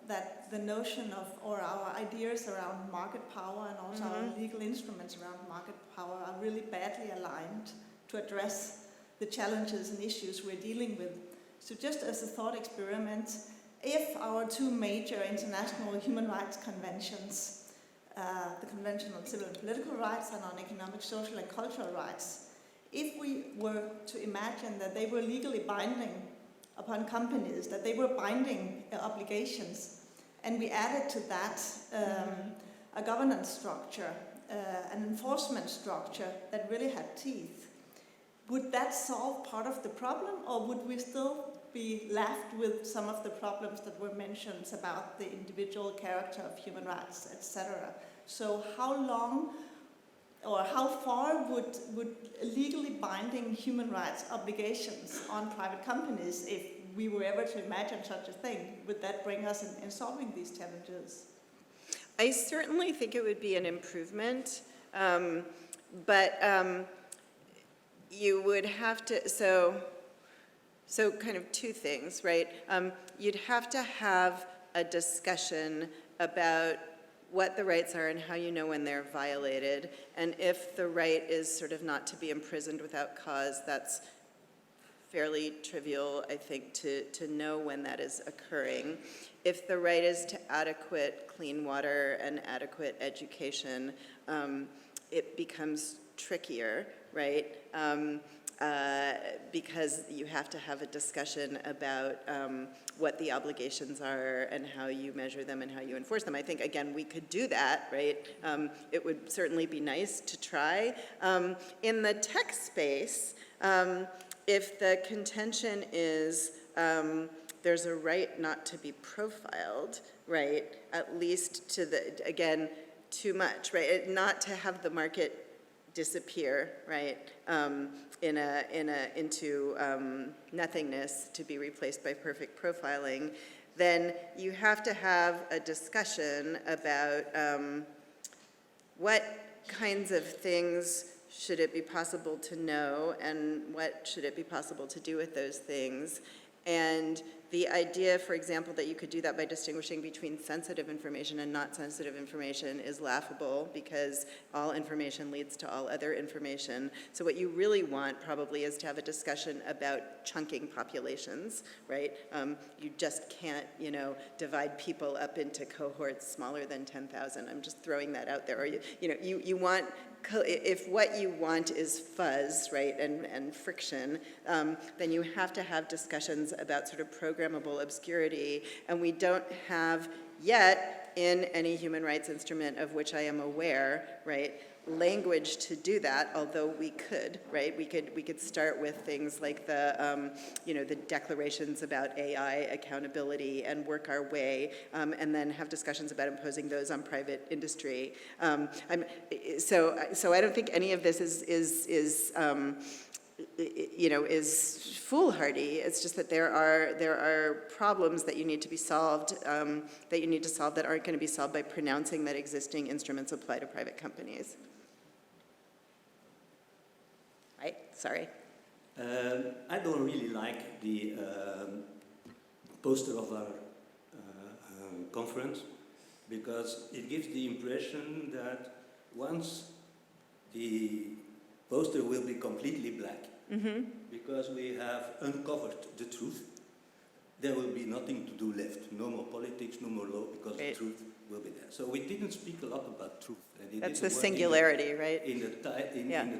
that the notion of, or our ideas around market power and also our legal instruments around market power are really badly aligned to address the challenges and issues we're dealing with. So just as a thought experiment, if our two major international human rights conventions, the Convention on Civil and Political Rights and on Economic, Social and Cultural Rights, if we were to imagine that they were legally binding upon companies, that they were binding obligations, and we added to that a governance structure, an enforcement structure that really had teeth, would that solve part of the problem, or would we still be left with some of the problems that were mentioned about the individual character of human rights, etc.? So how long or how far would legally binding human rights obligations on private companies, if we were ever to imagine such a thing, would that bring us in solving these challenges? I certainly think it would be an improvement, but you would have to, so kind of two things, right? You'd have to have a discussion about what the rights are and how you know when they're violated. And if the right is sort of not to be imprisoned without cause, that's fairly trivial, I think, to know when that is occurring. If the right is to adequate clean water and adequate education, it becomes trickier, right? because you have to have a discussion about what the obligations are and how you measure them and how you enforce them. I think, again, we could do that, right? It would certainly be nice to try. In the tech space, if the contention is there's a right not to be profiled, right, at least to the, again, too much, right? Not to have the market disappear, right, into nothingness to be replaced by perfect profiling, then you have to have a discussion about what kinds of things should it be possible to know and what should it be possible to do with those things. And the idea, for example, that you could do that by distinguishing between sensitive information and not sensitive information is laughable because all information leads to all other information. So what you really want probably is to have a discussion about chunking populations, right? You just can't, divide people up into cohorts smaller than 10,000. I'm just throwing that out there. Or you want, if what you want is fuzz, right, and friction, then you have to have discussions about sort of programmable obscurity, and we don't have yet in any human rights instrument of which I am aware, right, language to do that, although we could, right? We could start with things like the, the declarations about AI accountability and work our way, and then have discussions about imposing those on private industry. So I don't think any of this is foolhardy. It's just that there are problems that you need to be solved, that aren't going to be solved by pronouncing that existing instruments apply to private companies. Right? Sorry. I don't really like the poster of our conference because it gives the impression that once the poster will be completely black, because we have uncovered the truth, there will be nothing to do left. No more politics, no more law, because the truth will be there. So we didn't speak a lot about truth. And that's the singularity, right? In the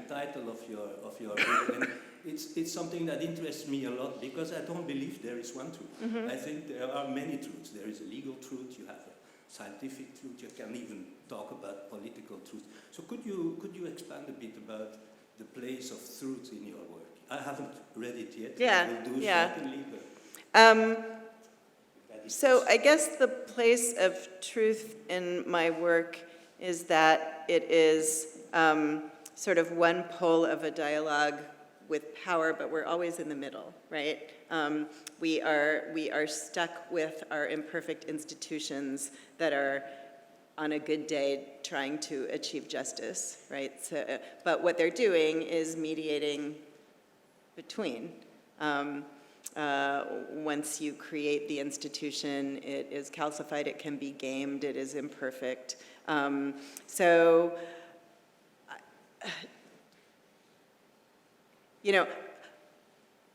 title of your book, and it's something that interests me a lot because I don't believe there is one truth. I think there are many truths. There is a legal truth. You have a scientific truth. You can even talk about political truth. So could you expand a bit about the place of truth in your work? I haven't read it yet. Yeah, I will do certainly, but so I guess the place of truth in my work is that it is sort of one pole of a dialogue with power, but we're always in the middle, right? We are stuck with our imperfect institutions that are, on a good day, trying to achieve justice, right? So, but what they're doing is mediating between. Once you create the institution, it is calcified, it can be gamed, it is imperfect. So,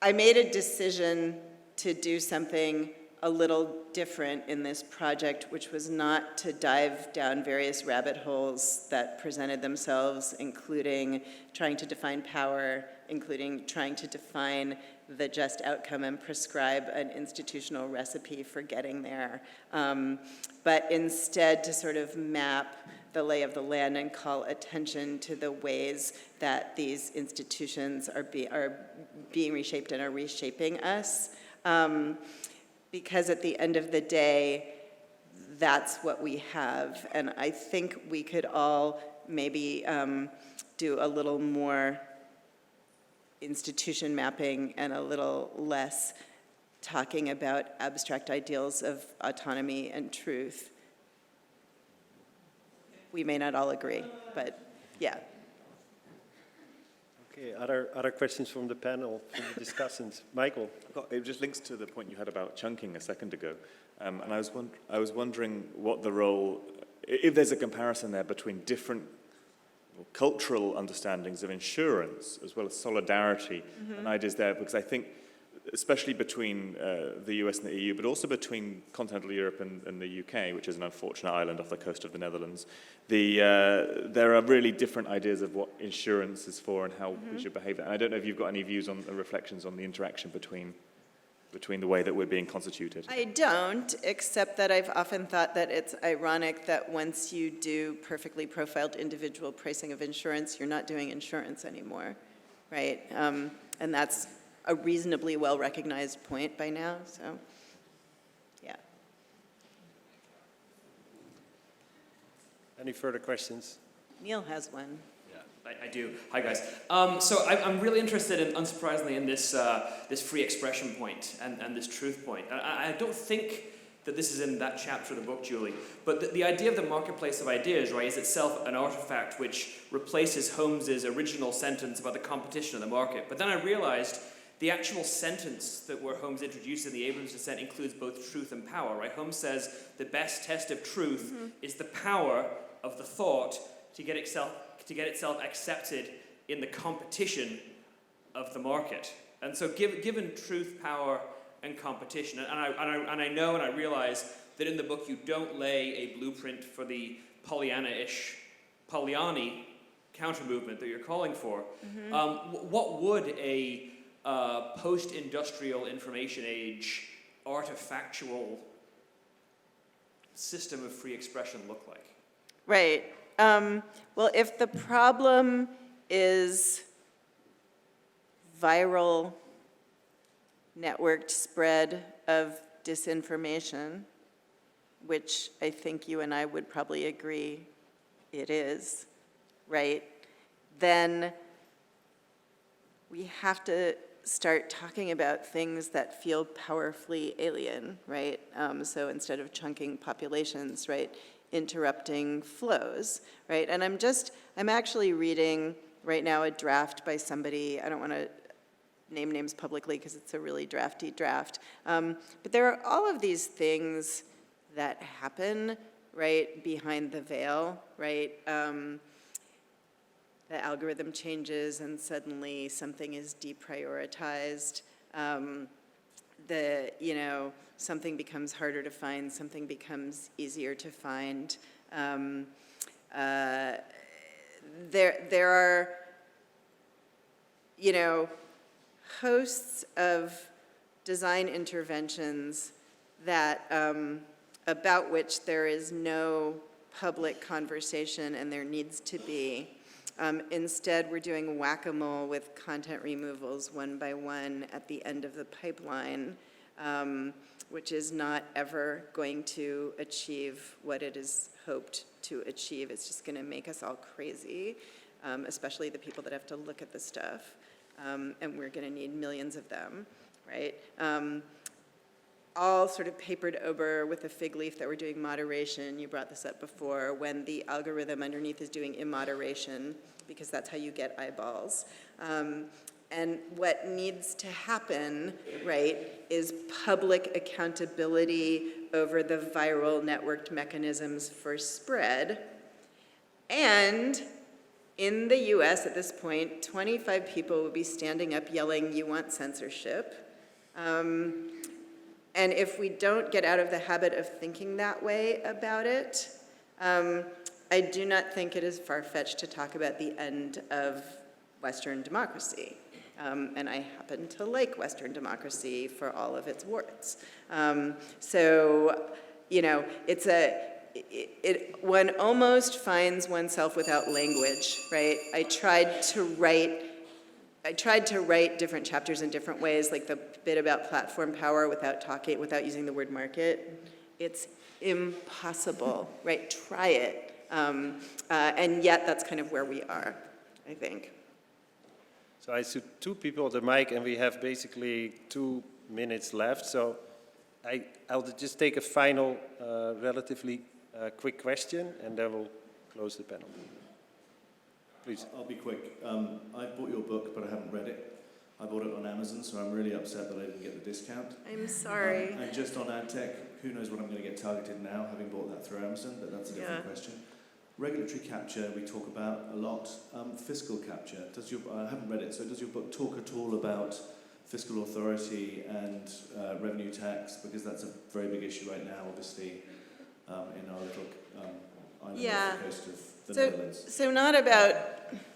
I made a decision to do something a little different in this project, which was not to dive down various rabbit holes that presented themselves, including trying to define power, including trying to define the just outcome and prescribe an institutional recipe for getting there, but instead to sort of map the lay of the land and call attention to the ways that these institutions are being reshaped and are reshaping us. Because at the end of the day, that's what we have. And I think we could all maybe do a little more institution mapping and a little less talking about abstract ideals of autonomy and truth. We may not all agree, but yeah. Okay, other questions from the panel, from the discussants? Michael? It just links to the point you had about chunking a second ago. And I was wondering what the role, if there's a comparison there between different cultural understandings of insurance as well as solidarity and ideas there, because I think especially between the US and the EU, but also between continental Europe and the UK, which is an unfortunate island off the coast of the Netherlands. There are really different ideas of what insurance is for and how we should behave. And I don't know if you've got any views on reflections on the interaction between the way that we're being constituted. I don't, except that I've often thought that it's ironic that once you do perfectly profiled individual pricing of insurance, you're not doing insurance anymore, right? And that's a reasonably well-recognized point by now, so, yeah. Any further questions? Neil has one. I do. Hi, guys. So I'm really interested, in, unsurprisingly, in this this free expression point and this truth point. I don't think that this is in that chapter of the book, Julie, but the idea of the marketplace of ideas, right, is itself an artifact which replaces Holmes's original sentence about the competition of the market. But then I realized the actual sentence that where Holmes introduced in the Abrams dissent includes both truth and power, right? Holmes says the best test of truth is the power of the thought to get itself accepted in the competition of the market. And so given truth, power, and competition, and I know and I realize that in the book you don't lay a blueprint for the Pollyanna-ish, Pollyanny counter-movement that you're calling for. What would a post-industrial information age artifactual system of free expression look like? Right. Well, if the problem is viral networked spread of disinformation, which I think you and I would probably agree it is, right, then we have to start talking about things that feel powerfully alien, right? So instead of chunking populations, right, interrupting flows, right? And I'm actually reading right now a draft by somebody, I don't want to name names publicly because it's a really drafty draft, but there are all of these things that happen, right, behind the veil, right? The algorithm changes and suddenly something is deprioritized. Something becomes harder to find, something becomes easier to find. There are, hosts of design interventions that, about which there is no public conversation and there needs to be. Instead, we're doing whack-a-mole with content removals one by one at the end of the pipeline, which is not ever going to achieve what it is hoped to achieve. It's just going to make us all crazy, especially the people that have to look at the stuff. And we're going to need millions of them, right? All sort of papered over with a fig leaf that we're doing moderation. You brought this up before, when the algorithm underneath is doing immoderation, because that's how you get eyeballs. And what needs to happen, right, is public accountability over the viral networked mechanisms for spread. And in the US at this point, 25 people will be standing up yelling, "You want censorship." And if we don't get out of the habit of thinking that way about it, I do not think it is far-fetched to talk about the end of Western democracy. And I happen to like Western democracy for all of its warts. One almost finds oneself without language, right? I tried to write different chapters in different ways, like the bit about platform power without using the word market. It's impossible, right? Try it. And yet that's kind of where we are, I think. So I see two people at the mic, and we have basically 2 minutes left. So I'll just take a final, relatively quick question, and then we'll close the panel. Please. I'll be quick. I bought your book, but I haven't read it. I bought it on Amazon, so I'm really upset that I didn't get the discount. I'm sorry. And just on ad tech, who knows when I'm going to get targeted now, having bought that through Amazon, but that's a different question. Regulatory capture, we talk about a lot. Fiscal capture, I haven't read it, so does your book talk at all about fiscal authority and revenue tax, because that's a very big issue right now, obviously, in our little island off the coast of the Netherlands. So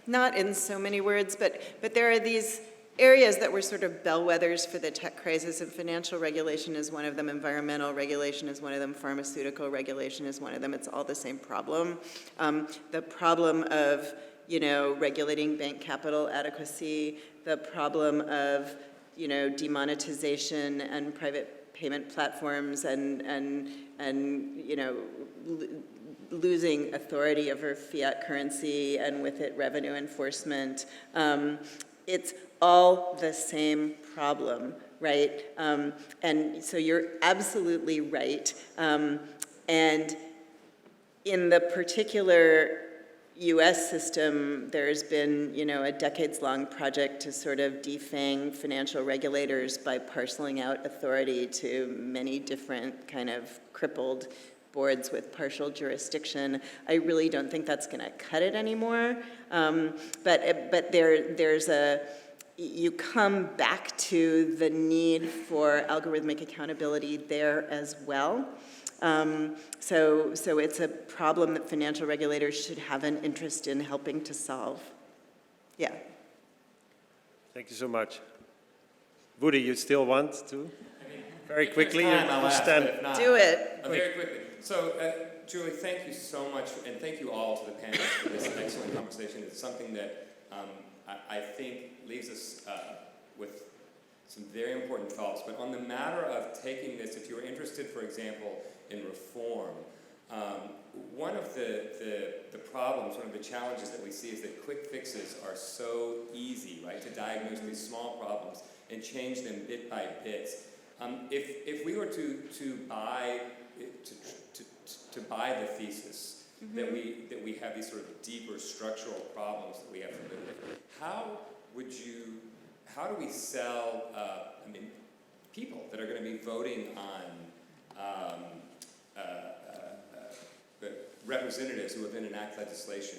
not in so many words, but there are these areas that were sort of bellwethers for the tech crisis, and financial regulation is one of them, environmental regulation is one of them, pharmaceutical regulation is one of them. It's all the same problem. The problem of, regulating bank capital adequacy, the problem of, demonetization and private payment platforms and losing authority over fiat currency and with it revenue enforcement. It's all the same problem, right? And so you're absolutely right. And in the particular US system, there's been, a decades-long project to sort of defang financial regulators by parceling out authority to many different kind of crippled boards with partial jurisdiction. I really don't think that's going to cut it anymore. But there's you come back to the need for algorithmic accountability there as well. So it's a problem that financial regulators should have an interest in helping to solve. Yeah. Thank you so much. Woody, you still want to? Very quickly, Do it. Very quickly. So, Julie, thank you so much, and thank you all to the panelists for this excellent conversation. It's something that I think leaves us with some very important thoughts. But on the matter of taking this, if you're interested, for example, in reform, one of the problems, one of the challenges that we see is that quick fixes are so easy, right, to diagnose these small problems and change them bit by bit. If we were to buy the thesis that we have these sort of deeper structural problems that we have to live with, how do we sell people that are going to be voting on representatives who will then enact legislation?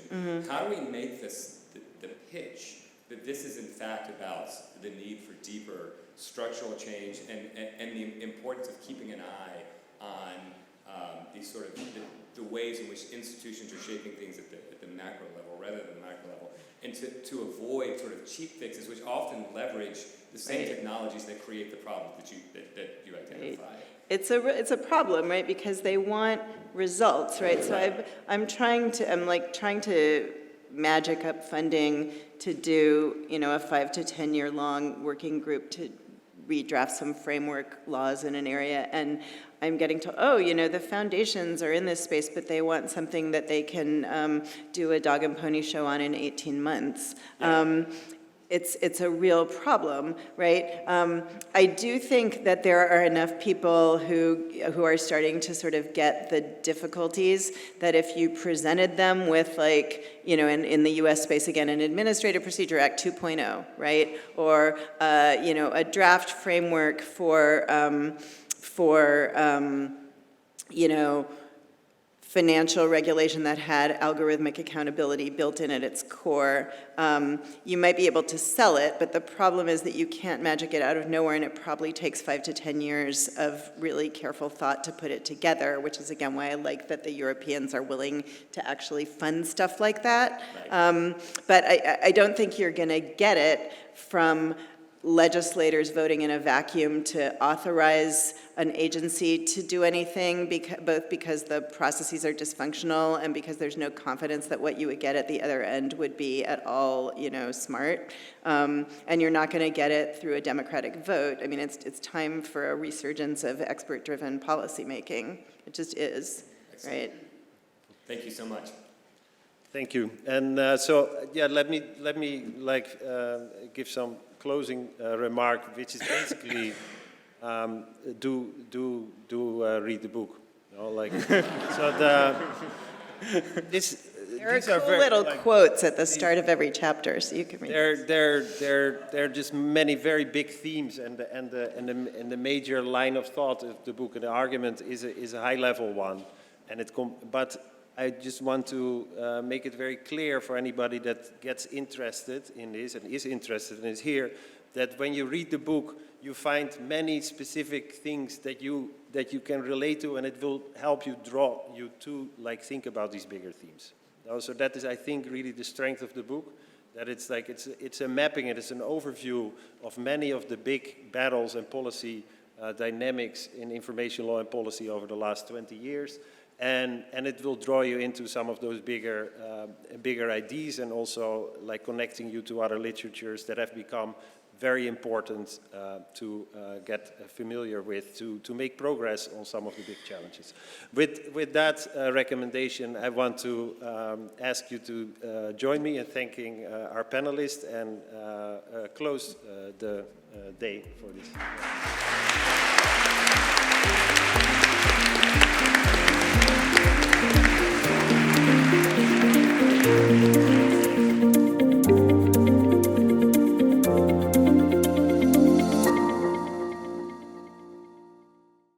How do we make this the pitch that this is in fact about the need for deeper structural change and the importance of keeping an eye on these sort of the ways in which institutions are shaping things at the macro level rather than the micro level, and to avoid sort of cheap fixes which often leverage the same technologies that create the problems that you identify. It's a problem, right? Because they want results, right? So I'm trying to magic up funding to do, a 5 to 10 year long working group to redraft some framework laws in an area, and I'm getting to, the foundations are in this space, but they want something that they can do a dog and pony show on in 18 months. Yeah. It's a real problem, right? I do think that there are enough people who are starting to sort of get the difficulties that if you presented them with, like, in the U.S. space, again, an Administrative Procedure Act 2.0, right? Or, a draft framework for financial regulation that had algorithmic accountability built in at its core, you might be able to sell it, but the problem is that you can't magic it out of nowhere, and it probably takes 5 to 10 years of really careful thought to put it together, which is, again, why I like that the Europeans are willing to actually fund stuff like that. Right. But I don't think you're going to get it from legislators voting in a vacuum to authorize an agency to do anything, both because the processes are dysfunctional and because there's no confidence that what you would get at the other end would be at all, smart. And you're not going to get it through a democratic vote. I mean, it's time for a resurgence of expert-driven policymaking. It just is. Excellent. Right? Thank you so much. Thank you. And let me give some closing remark, which is basically read the book. There are cool little quotes at the start of every chapter, so you can read. There are just many very big themes, and the major line of thought of the book and the argument is a high level one, but I just want to make it very clear for anybody that gets interested in this and is interested and is here, that when you read the book, you find many specific things that you can relate to, and it will help you draw you to think about these bigger themes. So that is, I think, really the strength of the book. That it's a mapping, it is an overview of many of the big battles and policy dynamics in information law and policy over the last 20 years. And it will draw you into some of those bigger ideas, and also connecting you to other literatures that have become very important to get familiar with, to make progress on some of the big challenges. With that recommendation, I want to ask you to join me in thanking our panelists and close the day for this.